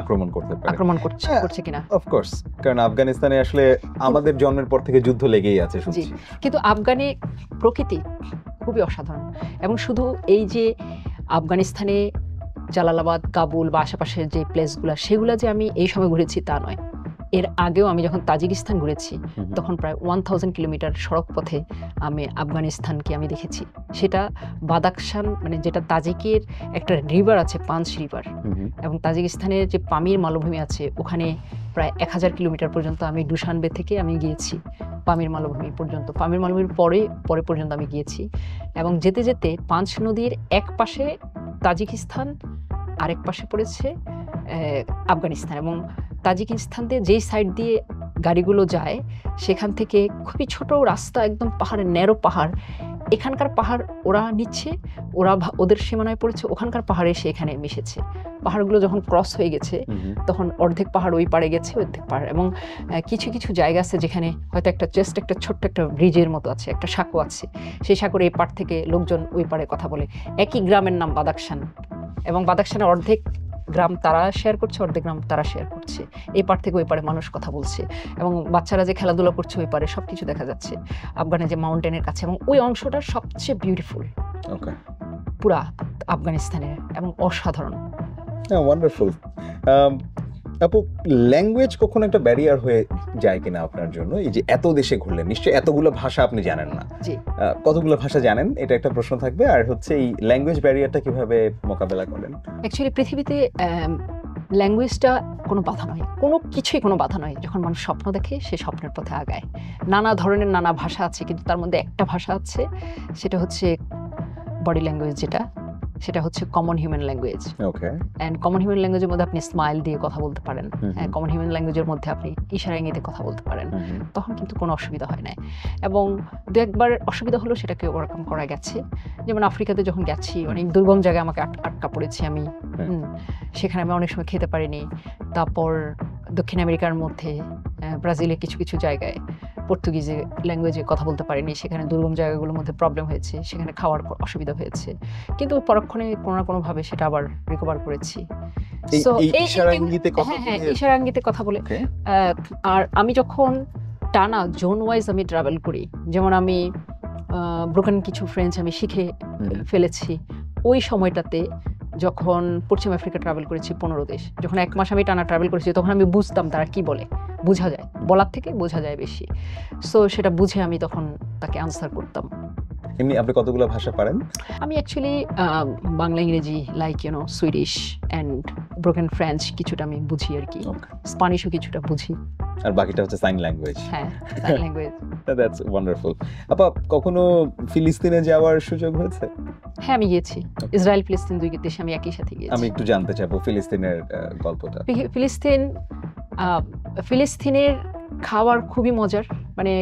আক্রমণ করছে কিনা। অফকোর্স, কারণ আফগানিস্তানে আসলে আমাদের জন্মের পর থেকে যুদ্ধ লেগেই আছে। কিন্তু আফগানি প্রকৃতি খুবই অসাধারণ। এবং শুধু এই যে আফগানিস্তানে জালালাবাদ, কাবুল বা আশেপাশের যে প্লেসগুলো, সেগুলো যে আমি এই সময় ঘুরেছি তা নয়। এর আগেও আমি যখন তাজিকিস্তান ঘুরেছি তখন প্রায় 1000 কিলোমিটার সড়ক পথে আমি আফগানিস্তানকে আমি দেখেছি। সেটা বাদাখশান মানে যেটা তাজিকের একটা রিভার আছে, পাঞ্চ রিভার, এবং তাজিকিস্তানের যে পামির মালভূমি আছে ওখানে প্রায় 1000 কিলোমিটার পর্যন্ত আমি দুশানবে থেকে আমি গিয়েছি পামির মালভূমি পর্যন্ত। পামির মালভূমির পরে পর্যন্ত আমি গিয়েছি। এবং যেতে যেতে পাঞ্চ নদীর এক পাশে তাজিকিস্তান, আরেক পাশে পড়েছে আফগানিস্তান, এবং তাজিকিস্তান দিয়ে যেই সাইড দিয়ে গাড়িগুলো যায় সেখান থেকে খুবই ছোট রাস্তা, একদম পাহাড়ের ন্যারো পাহাড়, এখানকার পাহাড় ওরা নিচ্ছে, ওরা ওদের সীমানায় পড়েছে, ওখানকার পাহাড়ে এসে এখানে মিশেছে। পাহাড়গুলো যখন ক্রস হয়ে গেছে তখন অর্ধেক পাহাড় ওই পাড়ে গেছে, অর্ধেক পাহাড়, এবং কিছু কিছু জায়গা আছে যেখানে হয়তো একটা জাস্ট একটা ছোট্ট একটা ব্রিজের মতো আছে, একটা সাঁকো আছে, সেই সাঁকোর এই পাড় থেকে লোকজন ওই পাড়ে কথা বলে। একই গ্রামের নাম বাদাকশান, এবং বাদাকশানের অর্ধেক গ্রাম তারা শেয়ার করছে, অর্ধেক গ্রাম তারা শেয়ার করছে। এই পাড় থেকে ওই পাড়ে মানুষ কথা বলছে, এবং বাচ্চারা যে খেলাধুলা করছে ওই পাড়ে সবকিছু দেখা যাচ্ছে আফগানের যে মাউন্টেনের কাছে, এবং ওই অংশটা সবচেয়ে বিউটিফুল পুরা আফগানিস্তানের, এবং অসাধারণ। ওয়ান্ডারফুল। আপু, ল্যাঙ্গুয়েজ কখনো একটা ব্যারিয়ার হয়ে যায় কিনা আপনার জন্য? এই যে এত দেশে ঘুরলেন, নিশ্চয়ই এতগুলো ভাষা আপনি জানেন না। জি, কতগুলো ভাষা জানেন, এটা একটা প্রশ্ন থাকবে। আর হচ্ছে এই ল্যাঙ্গুয়েজ ব্যারিয়ারটা কিভাবে মোকাবেলা করেন? অ্যাকচুয়ালি পৃথিবীতে ল্যাঙ্গুয়েজটা কোনো বাধা নয়, কোনো কিছুই কোনো বাধা নয়। যখন মানুষ স্বপ্ন দেখে সে স্বপ্নের পথে আগায়। নানা ধরনের নানা ভাষা আছে, কিন্তু তার মধ্যে একটা ভাষা আছে, সেটা হচ্ছে বডি ল্যাঙ্গুয়েজ, সেটা হচ্ছে common human language. Okay. And common human ল্যাঙ্গুয়েজের মধ্যে আপনি স্মাইল দিয়ে কথা বলতে পারেন, কমন হিউম্যান ল্যাঙ্গুয়েজের মধ্যে আপনি ইশারা ইঙ্গিতে কথা বলতে পারেন, তখন কিন্তু কোনো অসুবিধা হয় না। এবং দু একবার অসুবিধা হলো, সেটাকে ওভারকাম করা গেছে। যেমন আফ্রিকাতে যখন গেছি, অনেক দুর্গম জায়গায় আমাকে আটকা পড়েছি আমি, সেখানে আমি অনেক সময় খেতে পারিনি। তারপর দক্ষিণ আমেরিকার মধ্যে ব্রাজিলের কিছু কিছু জায়গায় পর্তুগিজ ল্যাঙ্গুয়েজে কথা বলতে পারিনি, সেখানে দুর্গম জায়গাগুলোর মধ্যে প্রবলেম হয়েছে, সেখানে খাওয়ার অসুবিধা হয়েছে, কিন্তু পরক্ষণে কোনো না কোনোভাবে সেটা আবার রিকভার করেছি। ইশারা ইঙ্গিতে কথা বলে। আর আমি যখন টানা জোন ওয়াইজ আমি ট্রাভেল করি, যেমন আমি ব্রোকেন কিছু ফ্রেঞ্চ আমি শিখে ফেলেছি ওই সময়টাতে, যখন পশ্চিম আফ্রিকা ট্রাভেল করেছি 15 দেশ, যখন 1 মাস আমি টানা ট্রাভেল করেছি, তখন আমি বুঝতাম তারা কি বলে, বোঝা যায়, বলার থেকে বোঝা যায় বেশি। সো সেটা বুঝে আমি তখন তাকে আনসার করতাম। এমনি আপনি কতগুলো ভাষা পারেন? আমি অ্যাকচুয়ালি বাংলা, ইংরেজি, like Swedish and broken French কিছুটা আমি বুঝি আর কি, স্প্যানিশও কিছুটা বুঝি, আর বাকিটা হচ্ছে সাইন ল্যাঙ্গুয়েজ। হ্যাঁ, সাইন ল্যাঙ্গুয়েজ। That's wonderful. আপা, কখনো ফিলিস্তিনে যাওয়ার সুযোগ হয়েছে? হ্যাঁ, আমি গিয়েছি। ইসরায়েল ফিলিস্তিন দুই দেশে আমি একই সাথে গিয়েছি। আমি একটু জানতে চাইবো ফিলিস্তিনের গল্পটা। ফিলিস্তিনের খাবার খুবই মজার, মানে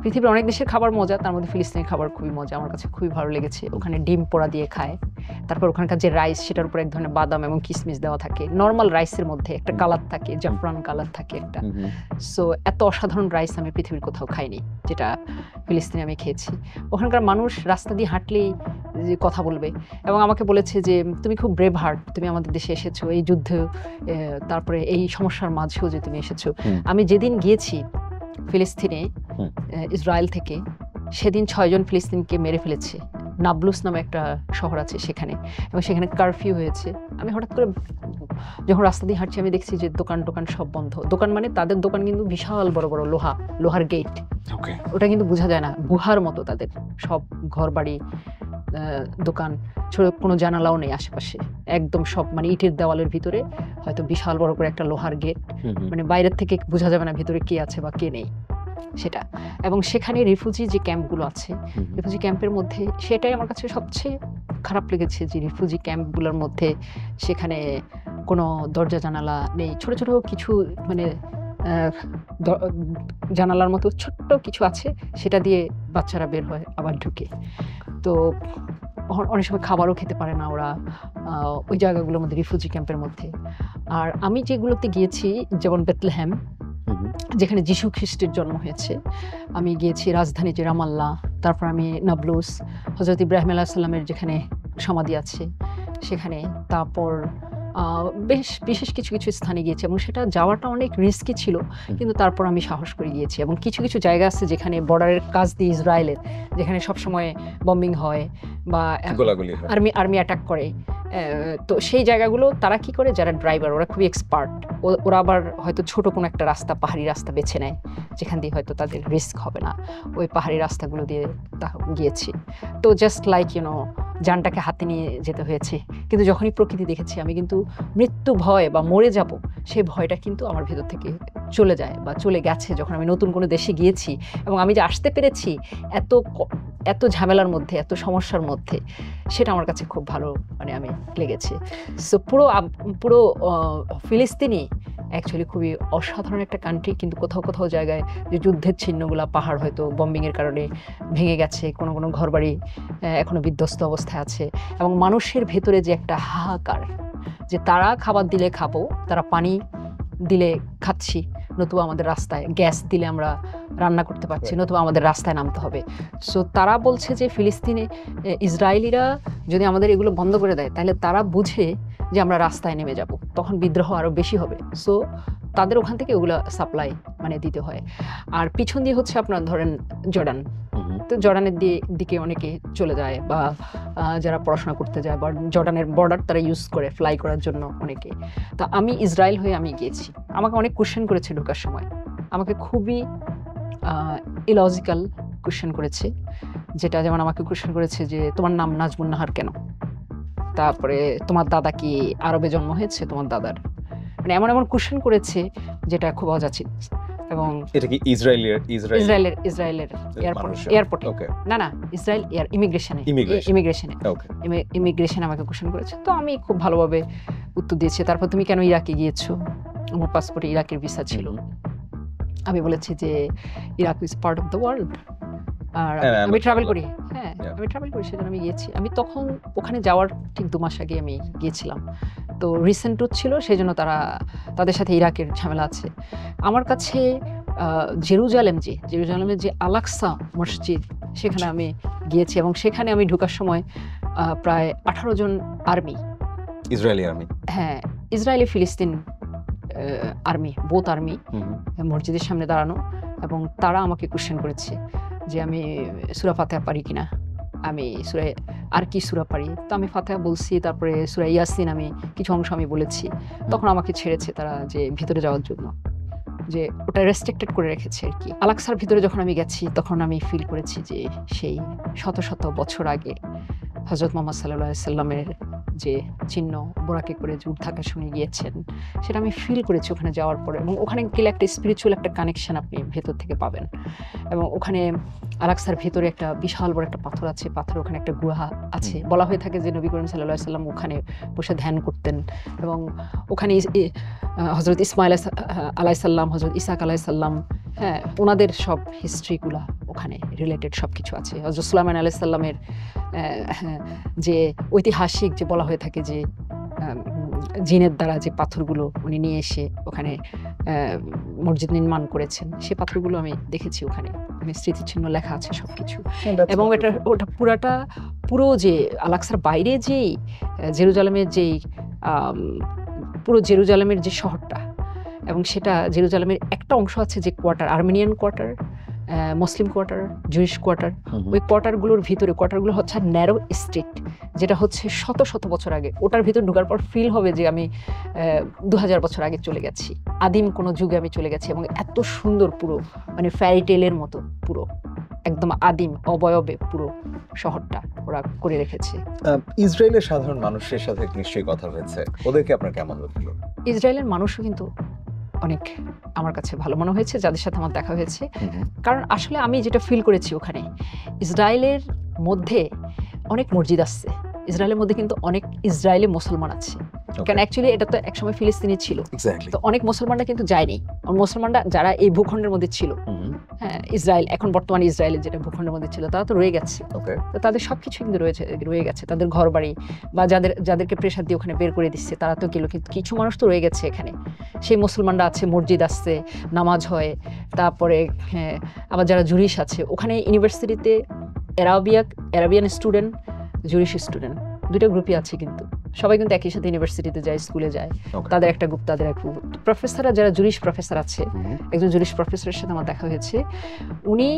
পৃথিবীর অনেক দেশের খাবার মজা, তার মধ্যে ফিলিস্তিনের খাবার খুবই মজা, আমার কাছে খুবই ভালো লেগেছে। ওখানে ডিম পোড়া দিয়ে খায়, তারপর ওখানকার যে রাইস, সেটার উপর এক ধরনের বাদাম এবং কিশমিশ দেওয়া থাকে। নর্মাল রাইসের মধ্যে একটা কালার থাকে, জাফরান কালার থাকে একটা। সো এত অসাধারণ রাইস আমি পৃথিবীর কোথাও খাইনি, যেটা ফিলিস্তিনে আমি খেয়েছি। ওখানকার মানুষ রাস্তা দিয়ে হাঁটলেই কথা বলবে, এবং আমাকে বলেছে যে তুমি খুব ব্রেভ হার্ট, তুমি আমাদের দেশে এসেছো এই যুদ্ধে, তারপরে এই সমস্যার মাঝেও যে তুমি এসেছো। আমি যেদিন গিয়েছি ফিলিস্তিনে ইসরায়েল থেকে, সেদিন 6 জন ফিলিস্তিনকে মেরে ফেলেছে। নাবলুস নামে একটা শহর আছে সেখানে, এবং সেখানে কারফিউ হয়েছে। আমি হঠাৎ করে যখন রাস্তা দিয়ে হাঁটছি, আমি দেখছি যে দোকান সব বন্ধ। দোকান মানে তাদের দোকান কিন্তু বিশাল বড় বড় লোহার গেট, ওটা কিন্তু বোঝা যায় না, গুহার মতো তাদের সব ঘর বাড়ি, দোকান, ছোট কোনো জানালাও নেই আশেপাশে, একদম সব মানে ইটের দেওয়ালের ভিতরে হয়তো বিশাল বড় করে একটা লোহার গেট, মানে বাইরের থেকে বোঝা যাবে না ভিতরে কে আছে বা কে নেই সেটা। এবং সেখানে রিফিউজি যে ক্যাম্পগুলো আছে, রিফিউজি ক্যাম্পের মধ্যে সেটাই আমার কাছে সবচেয়ে খারাপ লেগেছে, যে রিফিউজি ক্যাম্পগুলোর মধ্যে সেখানে কোনো দরজা জানালা নেই, ছোট ছোট কিছু মানে জানালার মতো ছোট্ট কিছু আছে, সেটা দিয়ে বাচ্চারা বের হয় আবার ঢুকে। তো অনেক সময় খাবারও খেতে পারে না ওরা ওই জায়গাগুলোর মধ্যে, রিফিউজি ক্যাম্পের মধ্যে। আর আমি যেগুলোতে গিয়েছি, যেমন বেথলেহেম, যেখানে যিশু খ্রিস্টের জন্ম হয়েছে, আমি গিয়েছি রাজধানী যে রামাল্লাহ, তারপর আমি নাবলুস, হযরত ইব্রাহিম আলাইহিস সালামের যেখানে সমাধি আছে সেখানে, তারপর বেশ বিশেষ কিছু কিছু স্থানে গিয়েছি, এবং সেটা যাওয়াটা অনেক রিস্কি ছিল, কিন্তু তারপর আমি সাহস করে গিয়েছি। এবং কিছু কিছু জায়গা আছে যেখানে বর্ডারের কাছ দিয়ে ইসরায়েলের, যেখানে সবসময় বম্বিং হয় বা আর্মি অ্যাটাক করে, তো সেই জায়গাগুলো তারা কি করে, যারা ড্রাইভার ওরা খুবই এক্সপার্ট, ওরা আবার হয়তো ছোট কোনো একটা রাস্তা, পাহাড়ি রাস্তা বেছে নেয়, যেখান দিয়ে হয়তো তাদের রিস্ক হবে না, ওই পাহাড়ি রাস্তাগুলো দিয়ে গিয়েছি। তো জাস্ট লাইক জানটাকে হাতে নিয়ে যেতে হয়েছে, কিন্তু যখনই প্রকৃতি দেখেছি আমি কিন্তু মৃত্যু ভয় বা মরে যাব সেই ভয়টা কিন্তু আমার ভেতর থেকে চলে যায় বা চলে গেছে যখন আমি নতুন কোনো দেশে গিয়েছি, এবং আমি যে আসতে পেরেছি এত ঝামেলার মধ্যে, এত সমস্যার মধ্যে, সেটা আমার কাছে খুব ভালো মানে আমি লেগেছে। সো পুরো ফিলিস্তিনি অ্যাকচুয়ালি খুবই অসাধারণ একটা কান্ট্রি, কিন্তু কোথাও কোথাও জায়গায় যে যুদ্ধের চিহ্নগুলো, পাহাড় হয়তো বম্বিংয়ের কারণে ভেঙে গেছে, কোনো কোনো ঘরবাড়ি এখনো বিধ্বস্ত অবস্থায় আছে, এবং মানুষের ভেতরে যে একটা হাহাকার, যে তারা খাবার দিলে খাবো, তারা পানি দিলে খাচ্ছি, নতুবা আমাদের রাস্তায় গ্যাস দিলে আমরা রান্না করতে পারছি, নতুবা আমাদের রাস্তায় নামতে হবে। সো তারা বলছে যে ফিলিস্তিনে ইসরায়েলিরা যদি আমাদের এগুলো বন্ধ করে দেয়, তাহলে তারা বুঝে যে আমরা রাস্তায় নেমে যাব, তখন বিদ্রোহ আরও বেশি হবে। সো তাদের ওখান থেকে ওগুলো সাপ্লাই মানে দিতে হয়। আর পিছন দিয়ে হচ্ছে আপনার ধরেন জর্ডান, তো জর্ডানের দিকে অনেকে চলে যায়, বা যারা পড়াশোনা করতে যায়, বা জর্ডানের বর্ডার তারা ইউজ করে ফ্লাই করার জন্য অনেকে। তা আমি ইসরায়েল হয়ে আমি গিয়েছি, আমাকে অনেক কোশ্চেন করেছে ঢোকার সময়, আমাকে খুবই ইলজিক্যাল কোশ্চেন করেছে, যেটা যেমন আমাকে কোশ্চেন করেছে যে তোমার নাম নাজমুন নাহার কেন, তারপরে তোমার দাদা কি আরবে জন্ম হয়েছে, তোমার দাদার, মানে এমন এমন কোশ্চেন করেছে যেটা খুব অযাচিত। এবং এটা কি ইসরায়েলের এয়ারপোর্টে না না ইসরায়েল ইমিগ্রেশনে আমাকে কোশ্চেন করেছে। তো আমি খুব ভালোভাবে উত্তর দিয়েছি। তারপর তুমি কেন ইরাকে গিয়েছো, আমার পাসপোর্টে ইরাকের ভিসা ছিল। আমি বলেছি যে Iraq is part of the world, আর আমি ট্রাভেল করি, আমি ট্রাভেল করি, সেজন্য আমি গিয়েছি। আমি তখন ওখানে যাওয়ার ঠিক 2 মাস আগে আমি গিয়েছিলাম, তো রিসেন্ট ট্যুর ছিল, সেই জন্য তাদের সাথে ইরাকের ঝামেলা আছে। আমার কাছে জেরুজালেমের যে আল-আকসা মসজিদ, সেখানে আমি গিয়েছি, এবং সেখানে আমি ঢোকার সময় প্রায় 18 জন ইসরায়েলি আর্মি, ইসরায়েলি ফিলিস্তিন আর্মি, বোথ আর্মি মসজিদের সামনে দাঁড়ানো, এবং তারা আমাকে কোশ্চেন করেছে যে আমি সূরা ফাতিহা পারি কিনা, আমি আর কি সূরা পারি। তো আমি ফাতিহা বলছি, তারপরে সূরা ইয়াসিন আমি কিছু অংশ আমি বলেছি। তখন আমাকে ছেড়েছে তারা যে ভিতরে যাওয়ার জন্য, যে ওটা রেস্ট্রিক্টেড করে রেখেছে আর কি। আল-আকসার ভিতরে যখন আমি গেছি, তখন আমি ফিল করেছি যে সেই শত শত বছর আগে হযরত মুহাম্মদ সাল্লাল্লাহু আলাইহি সাল্লামের যে চিহ্ন বোরাকে করে যে উর্ধ্বাকাশনে গিয়েছেন, সেটা আমি ফিল করেছি ওখানে যাওয়ার পরে। এবং ওখানে গেলে একটা স্পিরিচুয়াল একটা কানেকশন আপনি ভেতর থেকে পাবেন। এবং ওখানে আল-আকসার ভেতরে একটা বিশাল বড় একটা পাথর আছে, পাথর ওখানে একটা গুহা আছে। বলা হয়ে থাকে যে নবী করিম সাল্লাল্লাহু আলাইহি সাল্লাম ওখানে বসে ধ্যান করতেন, এবং ওখানে হযরত ইসমাইল আলাইহিস সালাম, হযরত ইসাক আলাইহিস সালাম, ওনাদের সব হিস্ট্রিগুলা ওখানে রিলেটেড সব কিছু আছে। হযরত সুলাইমান আলাইহিস সালামের যে ঐতিহাসিক যে বলা হয়ে থাকে যে জিনের দ্বারা যে পাথরগুলো উনি নিয়ে এসে ওখানে মসজিদ নির্মাণ করেছেন, সে পাথরগুলো আমি দেখেছি ওখানে, স্মৃতিচিহ্ন লেখা আছে সবকিছু। এবং ওটা পুরো যে আল-আকসার বাইরে যেই জেরুজালেমের যেই পুরো জেরুজালেমের যে শহরটা, এবং সেটা জেরুজালেমের একটা অংশ আছে যে কোয়ার্টার, আর্মেনিয়ান কোয়ার্টার, মুসলিম কোয়ার্টার, জুইশ কোয়ার্টার। ওই কোয়ার্টারগুলোর ভিতরে, কোয়ার্টারগুলো হচ্ছে ন্যারো স্ট্রিট, যেটা হচ্ছে শত শত বছর আগে। ওটার ভিতর ঢোকার পর ফিল হবে যে আমি 2000 বছর আগে চলে গেছি, আদিম কোনো যুগে আমি চলে গেছি। এবং এত সুন্দর, পুরো মানে ফ্যারি টেলের মতো, পুরো একদম আদিম অবয়বে পুরো শহরটা ওরা করে রেখেছে। ইসরায়েলের সাধারণ মানুষের সাথে নিশ্চয়ই কথা হয়েছে, ওদেরকে আপনার কেমন লাগলো? ইসরায়েলের মানুষও কিন্তু অনেক আমার কাছে ভালো মনে হয়েছে, যাদের সাথে আমার দেখা হয়েছে। কারণ আসলে আমি যেটা ফিল করেছি, ওখানে ইসরায়েলের মধ্যে অনেক মসজিদ আছে, ইসরায়েলের মধ্যে কিন্তু অনেক ইসরায়েলি মুসলমান আছে। কারণ অ্যাকচুয়ালি এটা তো একসময় ফিলিস্তিনি ছিল, তো অনেক মুসলমানরা কিন্তু যায়নি। মুসলমানরা যারা এই ভূখণ্ডের মধ্যে ছিল, ইসরায়েল এখন বর্তমানে ইসরায়েলের যেটা ভূখণ্ডের মধ্যে ছিল, তারা তো রয়ে গেছে। তো তাদের সবকিছু কিন্তু রয়ে গেছে, তাদের ঘর বাড়ি, বা যাদেরকে প্রেসার দিয়ে ওখানে বের করে দিচ্ছে তারা তো গেল, কিন্তু কিছু মানুষ তো রয়ে গেছে এখানে। সেই মুসলমানরা আছে, মসজিদ আসছে, নামাজ হয়। তারপরে আবার যারা জুরিশ আছে, ওখানে ইউনিভার্সিটিতে অ্যারাবিয়ান স্টুডেন্ট, জুরিশ স্টুডেন্ট, দুটো গ্রুপই আছে, কিন্তু সবাই কিন্তু একই সাথে ইউনিভার্সিটিতে যায়, স্কুলে যায়। তাদের একটা গ্রুপ, তাদের এক গ্রুপ। প্রফেসররা যারা জুরিশ প্রফেসর আছে, একজন জুরিশ প্রফেসরের সাথে আমার দেখা হয়েছে। উনি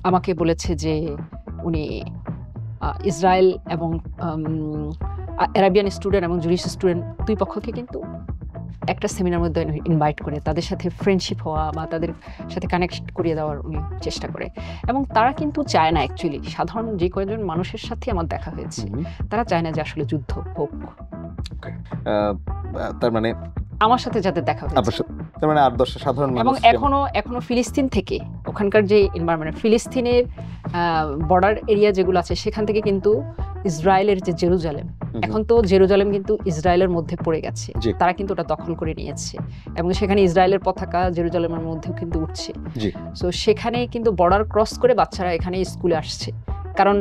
আমাকে বলেছে যে উনি ইসরায়েল এবং অ্যারাবিয়ান স্টুডেন্ট এবং জুরিশ স্টুডেন্ট দুই পক্ষকে কিন্তু একটা সেমিনার মধ্যে ইনভাইট করে তাদের সাথে ফ্রেন্ডশিপ হওয়া বা তাদের সাথে কানেক্ট করিয়ে দেওয়ার উনি চেষ্টা করে। এবং তারা কিন্তু চায় না, অ্যাকচুয়ালি সাধারণ যে কয়েকজন মানুষের সাথে আমার দেখা হয়েছে, তারা চায় না যে আসলে যুদ্ধ হোক। তার মানে আমার সাথে যাদের দেখা হয়েছে, তার মানে 8-10টা সাধারণ মানুষ, এবং এখনো ফিলিস্তিন থেকে, ওখানকার যে এনভায়রনমেন্ট, ফিলিস্তিনের বর্ডার এরিয়া যেগুলো আছে, সেখান থেকে কিন্তু ইসরায়েলের যে জেরুজালেম, এখন তো জেরুজালেম কিন্তু ইসরায়েলের মধ্যে পড়ে গেছে, জি। তারা কিন্তু ওটা দখল করে নিয়েছে এবং সেখানে ইসরায়েলের পতাকা জেরুজালেমের মধ্যেও কিন্তু উঠছে। জি। সো সেখানে কিন্তু বর্ডার ক্রস করে বাচ্চারা এখানে স্কুলে আসছে, কারণ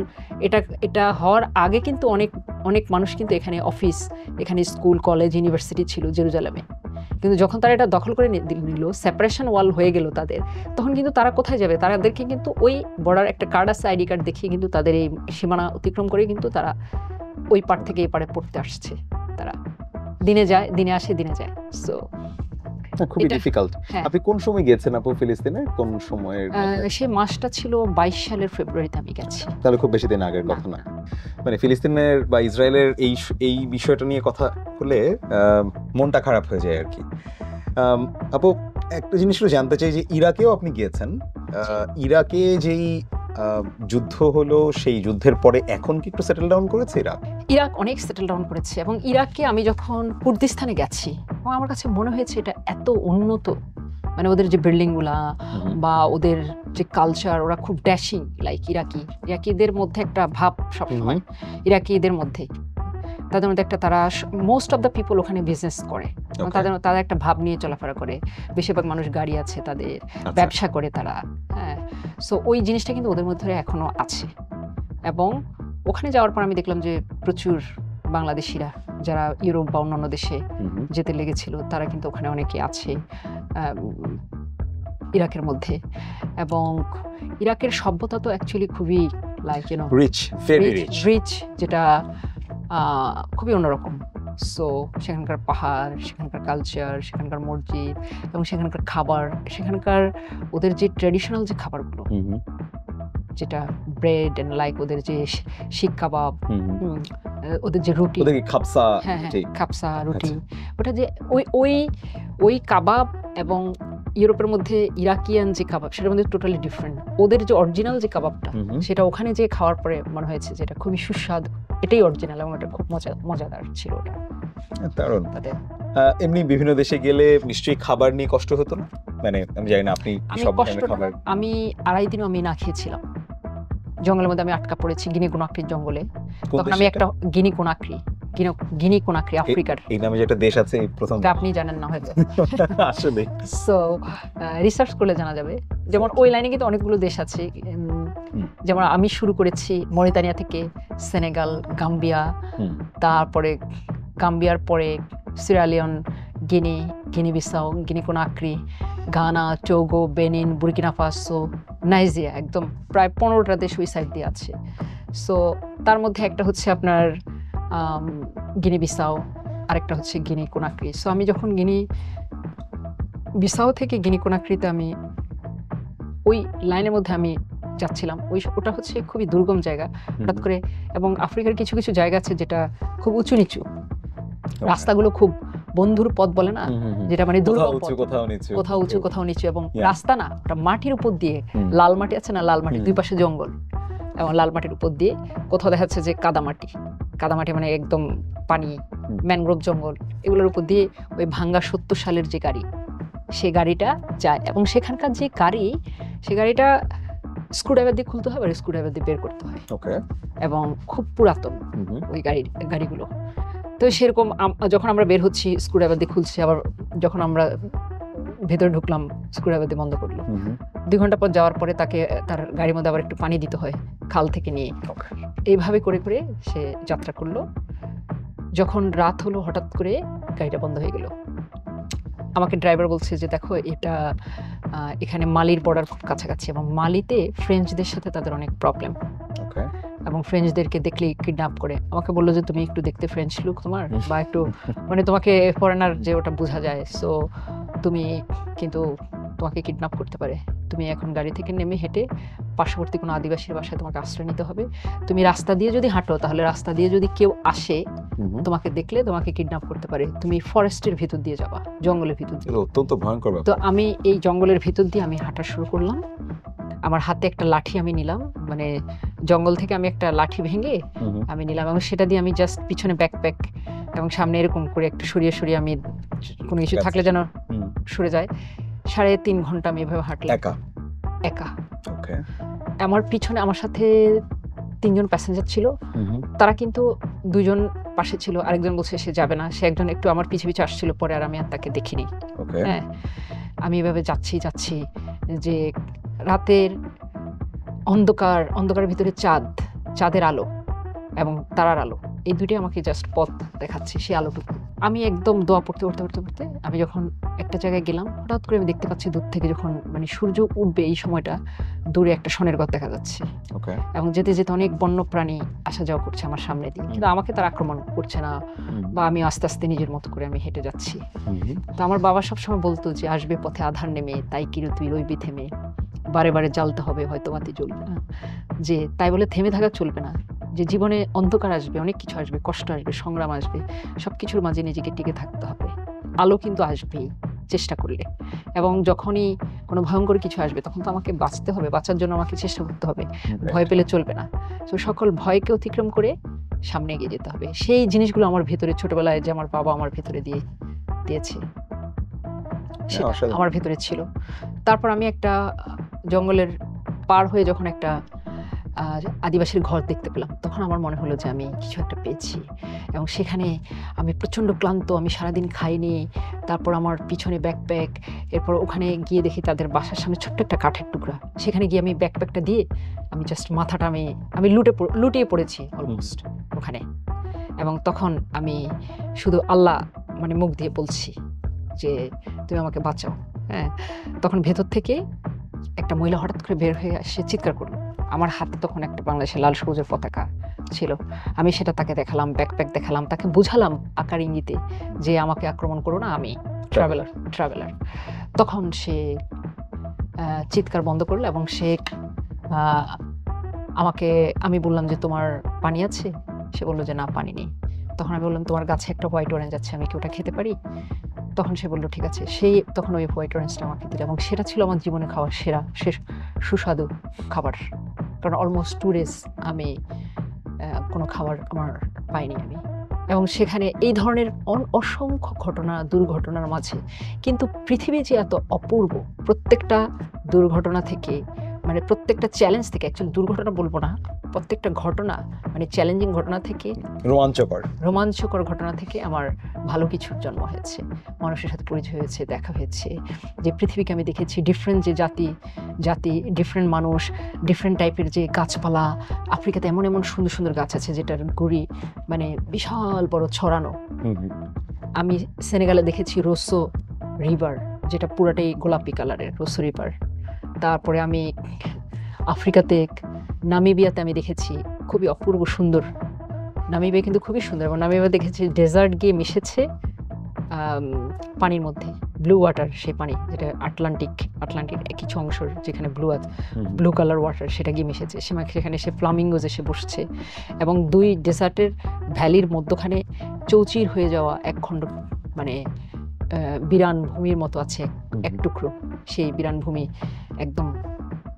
এটা হওয়ার আগে কিন্তু অনেক অনেক মানুষ কিন্তু এখানে অফিস, এখানে স্কুল, কলেজ, ইউনিভার্সিটি ছিল জেরুজালেমে। কিন্তু যখন তারা এটা দখল করে নিল, সেপারেশন ওয়াল হয়ে গেল তাদের, তখন কিন্তু তারা কোথায় যাবে? তাদেরকে কিন্তু ওই বর্ডার একটা কার্ড আছে, আইডি কার্ড দেখিয়ে কিন্তু তাদের এই সীমানা অতিক্রম করে কিন্তু তারা ওই পার থেকে এই পারে পড়তে আসছে। তারা দিনে যায়, দিনে আসে, দিনে যায়। সো খুবই ডিফিকাল্ট। হ্যাঁ। আপনি কোন সময় গিয়েছেন আপু ফিলিস্তিনে? কোন সময়ের? সেই মাসটা ছিল 22 সালের ফেব্রুয়ারিতে আমি গেছি। তাহলে খুব বেশি দিন আগের কথা না। মানে ফিলিস্তিনের বা ইসরায়েলের এই বিষয়টা নিয়ে কথা হলে মনটা খারাপ হয়ে যায় আর কি। আপু একটা জিনিস জানতে চাই যে ইরাকেও আপনি গিয়েছেন, ইরাকে যেই যুদ্ধ হলো সেই যুদ্ধের পরে এখন কি একটু সেটেল ডাউন করেছে ইরাক? ইরাক অনেক সেটেল ডাউন করেছে এবং ইরাকে আমি যখন কুর্দিস্তানে গেছি এবং আমার কাছে মনে হয়েছে এটা এত উন্নত, মানে ওদের যে বিল্ডিংগুলা বা ওদের যে কালচার, ওরা খুব ড্যাশিং, লাইক ইরাকিদের মধ্যে একটা ভাব সবসময়, ইরাকিদের মধ্যে তাদের মধ্যে একটা, তারা মোস্ট অফ দ্য পিপল ওখানে বিজনেস করে, তাদের একটা ভাব নিয়ে চলাফেরা করে, বেশিরভাগ মানুষ গাড়ি আছে তাদের, ব্যবসা করে তারা। হ্যাঁ, সো ওই জিনিসটা কিন্তু ওদের মধ্যে এখনো আছে। এবং ওখানে যাওয়ার পর আমি দেখলাম যে প্রচুর বাংলাদেশিরা যারা ইউরোপ বা অন্যান্য দেশে যেতে লেগেছিল, তারা কিন্তু ওখানে অনেকে আছে ইরাকের মধ্যে। এবং ইরাকের সভ্যতা তো অ্যাকচুয়ালি খুবই like you know rich, very rich, যেটা খুবই অন্যরকম। সো সেখানকার পাহাড়, সেখানকার কালচার, সেখানকার মসজিদ এবং সেখানকার খাবার, সেখানকার ওদের যে ট্র্যাডিশনাল যে খাবারগুলো, যেটা ব্রেড এন্ড লাইক ওদের যে শিক কাবাব, ওদের যে রুটি, খাপসা, হ্যাঁ খাপসা রুটি, ওটা যে ওই কাবাব এবং ইউরোপের মধ্যে ইরাকিয়ান যে কাবাব, সেটার মধ্যে টোটালি ডিফারেন্ট। ওদের যে অরিজিনাল যে কাবাবটা, সেটা ওখানে যে খাওয়ার পরে মনে হয়েছে যেটা খুবই সুস্বাদু, এটাই অরিজিনাল এবং এটা খুব মজাদার ছিল ওটা। দারুণ। এমনি বিভিন্ন দেশে গেলে নিশ্চয়ই খাবার নিয়ে কষ্ট হতো না? মানে আমি জানি না আপনি সব ধরনের খাবার। আমি 2.5 দিনও আমি না খেয়েছিলাম জঙ্গলের মধ্যে। আমি আটকা পড়েছি গিনি কোনাক্রির জঙ্গলে। তখন আমি একটা গিনি কোনাক্রি আফ্রিকার, এই নামে যেটা দেশ আছে প্রথম, আপনি জানেন না হয়তো। আসলে সো রিসার্চ করলে জানা যাবে। যেমন ওই লাইনে কিন্তু অনেকগুলো দেশ আছে, যেমন আমি শুরু করেছি মরিতানিয়া থেকে, সেনেগাল, গাম্বিয়া, তারপরে গাম্বিয়ার পরে Sierra Leone, Guinea Bissau, Guinea Conakry, Ghana, Togo, Benin, Burkina Faso, Nigeria, একদম প্রায় 15টা দেশ ওই সাইড দিয়ে আছে। সো তার মধ্যে একটা হচ্ছে আপনার গিনি বিসাউ, আরেকটা হচ্ছে গিনি কোনাক্রি। সো আমি যখন গিনি বিসাউ থেকে গিনি কোনাক্রিতে আমি ওই লাইনের মধ্যে আমি যাচ্ছিলাম, ওটা হচ্ছে খুবই দুর্গম জায়গা হঠাৎ করে। এবং আফ্রিকার কিছু কিছু জায়গা আছে যেটা খুব উঁচু নিচু, রাস্তাগুলো খুব বন্ধুর পথ বলে না, যেটা মানে দুর্গম পথ, কোথাও উঁচু কোথাও নিচু, এবং রাস্তা না, ওটা মাটির উপর দিয়ে, লাল মাটি আছে না, লাল মাটি, দুই পাশে জঙ্গল, এবং লাল মাটির উপর দিয়ে কোথাও দেখা যাচ্ছে যে কাদামাটি মানে একদম পানি, ম্যানগ্রোভ জঙ্গল, এগুলোর উপর দিয়ে ওই ভাঙ্গা 70 সালের যে গাড়ি, সে গাড়িটা যায়। এবং সেখানকার যে গাড়ি, সে গাড়িটা স্ক্রুড্রাইভার দিয়ে খুলতে হয়, আর স্ক্রুড্রাইভার দিয়ে বের করতে হয়, এবং খুব পুরাতন ওই গাড়িগুলো। তো সেরকম যখন আমরা বের হচ্ছি স্ক্রুড্রাইভার দিয়ে খুলছি, আবার যখন আমরা ভেতরে ঢুকলাম স্ক্রুড্রাইভার দিয়ে বন্ধ করলো। 2 ঘন্টা পর যাওয়ার পরে তাকে তার গাড়ির মধ্যে আবার একটু পানি দিতে হয় খাল থেকে নিয়ে। এইভাবে করে করে সে যাত্রা করলো। যখন রাত হলো হঠাৎ করে গাড়িটা বন্ধ হয়ে গেল। আমাকে ড্রাইভার বলছে যে দেখো এটা এখানে মালির বর্ডার খুব কাছাকাছি, এবং মালিতে ফ্রেঞ্চদের সাথে তাদের অনেক প্রবলেম, এবং ফ্রেঞ্চদেরকে দেখলেই কিডন্যাপ করে। আমাকে বললো যে তুমি একটু দেখতে ফ্রেঞ্চ লুক তোমার, বা একটু মানে তোমাকে ফরেনার যে ওটা বোঝা যায়, সো তুমি কিন্তু তোমাকে কিডন্যাপ করতে পারে। তুমি এখন গাড়ি থেকে নেমে হেঁটে পার্শ্ববর্তী কোনো আদিবাসীর বাসায় তোমাকে আশ্রয় নিতে হবে। তুমি রাস্তা দিয়ে যদি হাঁটো, তাহলে রাস্তা দিয়ে যদি কেউ আসে তোমাকে দেখলে তোমাকে কিডন্যাপ করতে পারে। তুমি ফরেস্টের ভিতর দিয়ে যাবা, জঙ্গলের ভিতর দিয়ে। অত্যন্ত ভয়ঙ্কর ব্যাপার। তো আমি এই জঙ্গলের ভিতর দিয়ে আমি হাঁটা শুরু করলাম। আমার হাতে একটা লাঠি আমি নিলাম, মানে জঙ্গল থেকে আমি একটা লাঠি ভেঙে আমি নিলাম, এবং সেটা দিয়ে আমি জাস্ট পিছনে ব্যাকপ্যাক এবং সামনে এরকম করে একটু সরিয়ে আমি কোনো কিছু থাকলে যেন সরে যায়। 3.5 ঘন্টা আমি এভাবে হাঁটলাম একা। আমার পিছনে আমার সাথে 3জন প্যাসেঞ্জার ছিল, তারা কিন্তু 2জন পাশে ছিল, আরেকজন বলছে সে যাবে না, সে একজন একটু আমার পিছে পিছে আসছিল পরে, আর আমি আর তাকে দেখিনি। হ্যাঁ, আমি এভাবে যাচ্ছি যে রাতের অন্ধকারের ভিতরে চাঁদের আলো এবং তারার আলো, এই দুইটাই আমাকে জাস্ট পথ দেখাচ্ছে, সেই আলোটুকু। আমি একদম দোয়া পড়তে আমি যখন একটা জায়গায় গেলাম, হঠাৎ করে আমি দেখতে পাচ্ছি দূর থেকে যখন মানে সূর্য উঠবে এই সময়টা, দূরে একটা শনের ঘর দেখা যাচ্ছে এবং যেতে যেতে অনেক বন্য প্রাণী আসা যাওয়া করছে আমার সামনে দিয়ে, কিন্তু আমাকে তারা আক্রমণ করছে না, বা আমি আস্তে আস্তে নিজের মতো করে আমি হেঁটে যাচ্ছি। তো আমার বাবা সবসময় বলতো যে আসবে পথে আধার নেমে, তাই কিরু তুই রইবি থেমে, বারে বারে জ্বালতে হবে হয়তো বাতি জ্বলবে না, যে তাই বলে থেমে থাকা চলবে না, যে জীবনে অন্ধকার আসবে, অনেক কিছু আসবে, কষ্ট আসবে, সংগ্রাম আসবে, সবকিছুর মাঝে নিজেকে টিকে থাকতে হবে। আলো কিন্তু আসবেই চেষ্টা করলে, এবং যখনই কোনো ভয়ঙ্কর কিছু আসবে তখন তো আমাকে বাঁচতে হবে, বাঁচার জন্য আমাকে চেষ্টা করতে হবে, ভয় পেলে চলবে না। তো সকল ভয়কে অতিক্রম করে সামনে এগিয়ে যেতে হবে। সেই জিনিসগুলো আমার ভেতরে ছোটবেলায় যে আমার বাবা আমার ভেতরে দিয়েছে, সেটা আমার ভেতরে ছিল। তারপর আমি একটা জঙ্গলের পার হয়ে যখন একটা আদিবাসীর ঘর দেখতে পেলাম, তখন আমার মনে হলো যে আমি কিছু একটা পেয়েছি, এবং সেখানে আমি প্রচণ্ড ক্লান্ত, আমি সারাদিন খাইনি, তারপর আমার পিছনে ব্যাকপ্যাক, এরপর ওখানে গিয়ে দেখি তাদের বাসার সামনে ছোট্ট একটা কাঠের টুকরা, সেখানে গিয়ে আমি ব্যাকপ্যাকটা দিয়ে আমি জাস্ট মাথাটা আমি লুটিয়ে পড়েছি অলমোস্ট ওখানে, এবং তখন আমি শুধু আল্লাহ মানে মুখ দিয়ে বলছি যে তুমি আমাকে বাঁচাও। হ্যাঁ, তখন ভেতর থেকে একটা মহিলা হঠাৎ করে বের হয়ে এসে চিৎকার করলো। আমার হাতে তখন একটা বাংলাদেশের লাল সবুজের পতাকা ছিল, আমি সেটা তাকে দেখালাম, ব্যাকপ্যাক দেখালাম, তাকে বুঝালাম আকার ইঙ্গিতে যে আমাকে আক্রমণ করো না, আমি ট্রাভেলার। তখন সে চিৎকার বন্ধ করলো এবং সে আমি বললাম যে তোমার পানি আছে? সে বললো যে না, পানি নেই। তখন আমি বললাম তোমার গাছে একটা হোয়াইট অরেঞ্জ আছে, আমি কি ওটা খেতে পারি? তখন সে বললো ঠিক আছে। তখন ওই হোয়াইট অরেঞ্জটা আমাকে দিল, এবং সেটা ছিল আমার জীবনে খাওয়ার সুস্বাদু খাবার, কারণ অলমোস্ট 2 days আমি কোনো খাবার আমার পাইনি আমি। এবং সেখানে এই ধরনের অসংখ্য দুর্ঘটনার মাঝে কিন্তু পৃথিবী যে এত অপূর্ব, প্রত্যেকটা দুর্ঘটনা থেকে মানে প্রত্যেকটা চ্যালেঞ্জ থেকে, অ্যাকচুয়ালি দুর্ঘটনা বলবো না, প্রত্যেকটা ঘটনা মানে চ্যালেঞ্জিং ঘটনা থেকে, রোমাঞ্চকর ঘটনা থেকে আমার ভালো কিছুর জন্ম হয়েছে, মানুষের সাথে পরিচয় হয়েছে, দেখা হয়েছে, যে পৃথিবীকে আমি দেখেছি, ডিফারেন্ট যে জাতি, ডিফারেন্ট মানুষ, ডিফারেন্ট টাইপের যে গাছপালা। আফ্রিকাতে এমন সুন্দর সুন্দর গাছ আছে যেটার গুড়ি মানে বিশাল বড় ছড়ানো। আমি সেনেগালে দেখেছি রোসো রিভার, যেটা পুরাটাই গোলাপি কালারের, রোসো রিভার। তারপরে আমি আফ্রিকাতে নামিবিয়াতে আমি দেখেছি খুবই অপূর্ব সুন্দর, নামিবিয়া কিন্তু খুবই সুন্দর, এবং নামিবিয়া দেখেছি ডেজার্ট গিয়ে মিশেছে পানির মধ্যে, ব্লু ওয়াটার, সেই পানি যেটা আটলান্টিক কিছু অংশ যেখানে ব্লু কালার ওয়াটার, সেটা গিয়ে মিশেছে, সেখানে সে ফ্লামিঙ্গোজ এসে বসছে, এবং 2 ডেজার্টের ভ্যালির মধ্যখানে চৌচির হয়ে যাওয়া একখণ্ড মানে বিরান ভূমির মতো আছে এক টুকরো, সেই বিরান ভূমি একদম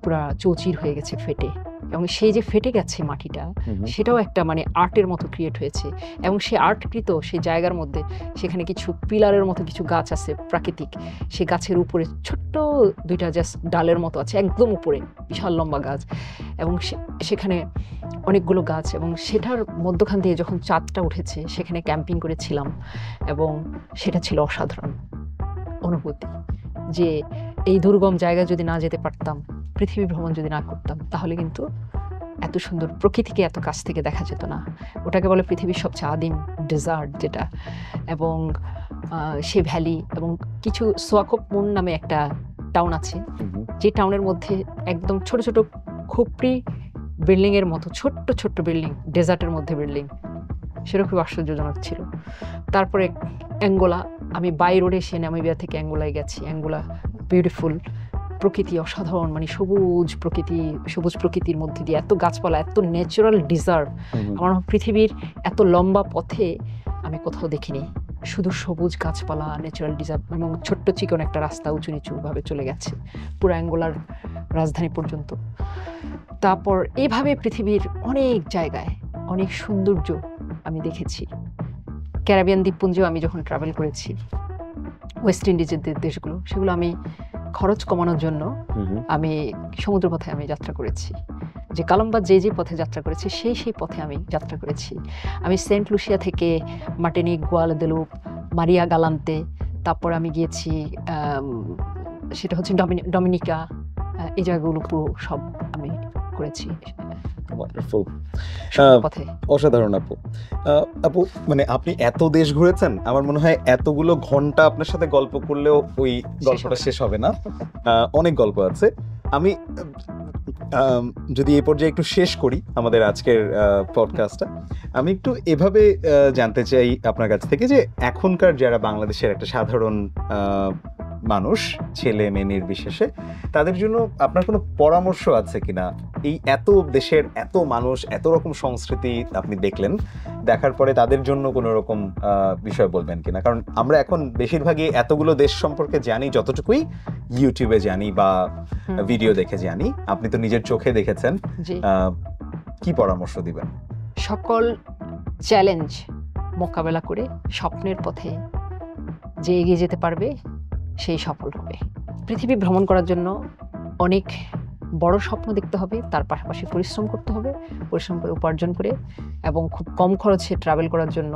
পুরা চৌচির হয়ে গেছে ফেটে, এবং সেই যে ফেটে গেছে মাটিটা, সেটাও একটা মানে আর্টের মতো ক্রিয়েট হয়েছে, এবং সেই আর্টকৃত সেই জায়গার মধ্যে সেখানে কিছু পিলারের মতো কিছু গাছ আছে প্রাকৃতিক, সেই গাছের উপরে ছোট্ট 2টা জাস্ট ডালের মতো আছে একদম উপরে, বিশাল লম্বা গাছ, এবং সেখানে অনেকগুলো গাছ, এবং সেটার মধ্যখান দিয়ে যখন চাঁদটা উঠেছে সেখানে ক্যাম্পিং করেছিলাম, এবং সেটা ছিল অসাধারণ অনুভূতি, যে এই দুর্গম জায়গায় যদি না যেতে পারতাম, পৃথিবী ভ্রমণ যদি না করতাম, তাহলে কিন্তু এত সুন্দর প্রকৃতিকে এত কাছ থেকে দেখা যেত না। ওটাকে বলে পৃথিবীর সবচেয়ে আদিম ডেজার্ট যেটা, এবং সে ভ্যালি, এবং কিছু সোয়াকোপমুন নামে একটা টাউন আছে, যে টাউনের মধ্যে একদম ছোট ছোট খুপড়ি বিল্ডিংয়ের মতো ছোট্ট বিল্ডিং, ডেজার্টের মধ্যে বিল্ডিং, সেটা খুব আশ্চর্যজনক ছিল। তারপরে অ্যাঙ্গোলা, আমি বাই রোডে এসে নামিবিয়া থেকে অ্যাঙ্গোলায় গেছি। অ্যাঙ্গোলা বিউটিফুল, প্রকৃতি অসাধারণ, মানে সবুজ প্রকৃতির মধ্যে দিয়ে এত গাছপালা, এত ন্যাচারাল ডিজার্ভ, আমার পৃথিবীর এত লম্বা পথে আমি কোথাও দেখিনি, শুধু সবুজ গাছপালা, ন্যাচারাল ডিজার্ভ, এবং ছোট্ট চিকন একটা রাস্তা উঁচু নিচুভাবে চলে গেছে পুরো অ্যাঙ্গোলার রাজধানী পর্যন্ত। তারপর এইভাবে পৃথিবীর অনেক জায়গায় অনেক সৌন্দর্য আমি দেখেছি। ক্যারিবিয়ান দ্বীপপুঞ্জেও আমি যখন ট্রাভেল করেছি, ওয়েস্ট ইন্ডিজের দেশগুলো, সেগুলো আমি খরচ কমানোর জন্য আমি সমুদ্রপথে আমি যাত্রা করেছি, যে কলম্বাস যে পথে যাত্রা করেছে সেই পথে আমি যাত্রা করেছি। আমি সেন্ট লুসিয়া থেকে মার্টিনিক, গুয়াদেলুপ, মারিয়া গালান্তে, তারপর আমি গিয়েছি সেটা হচ্ছে ডমিনিকা, এই জায়গাগুলো পুরো সব আমি করেছি ওয়ান্ডারফুল, পথে। অসাধারণ আপু। আপু মানে আপনি এত দেশ ঘুরেছেন, আমার মনে হয় এতগুলো ঘন্টা আপনার সাথে গল্প করলেও ওই গল্পটা শেষ হবে না। অনেক গল্প আছে। আমি যদি এই পর্যায়ে একটু শেষ করি আমাদের আজকের পডকাস্টটা, আমি একটু এভাবে জানতে চাই আপনার কাছ থেকে যে এখনকার যারা বাংলাদেশের একটা সাধারণ মানুষ, ছেলে মেয়ে নির্বিশেষে, তাদের জন্য আপনার কোনো পরামর্শ আছে কিনা? এই এত দেশের এত মানুষ, এত রকম সংস্কৃতি আপনি দেখলেন, দেখার পরে তাদের জন্য কোনো রকম বিষয় বলবেন কিনা? কারণ আমরা এখন বেশিরভাগই এতগুলো দেশ সম্পর্কে জানি যতটুকুই ইউটিউবে জানি বা ভিডিও দেখে জানি, আপনি তো নিজের চোখে দেখেছেন, কি পরামর্শ দিবেন? সকল চ্যালেঞ্জ মোকাবেলা করে স্বপ্নের পথে যে এগিয়ে যেতে পারবে সেই সফল হবে। পৃথিবী ভ্রমণ করার জন্য অনেক বড় স্বপ্ন দেখতে হবে, তার পাশাপাশি পরিশ্রম করতে হবে, পরিশ্রম করে উপার্জন করে, এবং খুব কম খরচে ট্রাভেল করার জন্য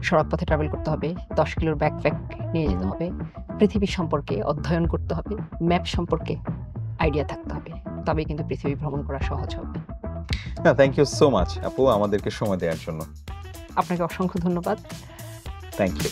সড়ক পথে ট্রাভেল করতে হবে, 10 কিলোর ব্যাকপ্যাক নিয়ে যেতে হবে, পৃথিবী সম্পর্কে অধ্যয়ন করতে হবে, ম্যাপ সম্পর্কে আইডিয়া থাকতে হবে, তবেই কিন্তু পৃথিবী ভ্রমণ করা সহজ হবে। থ্যাংক ইউ সো মাচ আপু আমাদেরকে সময় দেওয়ার জন্য। আপনাকে অসংখ্য ধন্যবাদ। Thank you.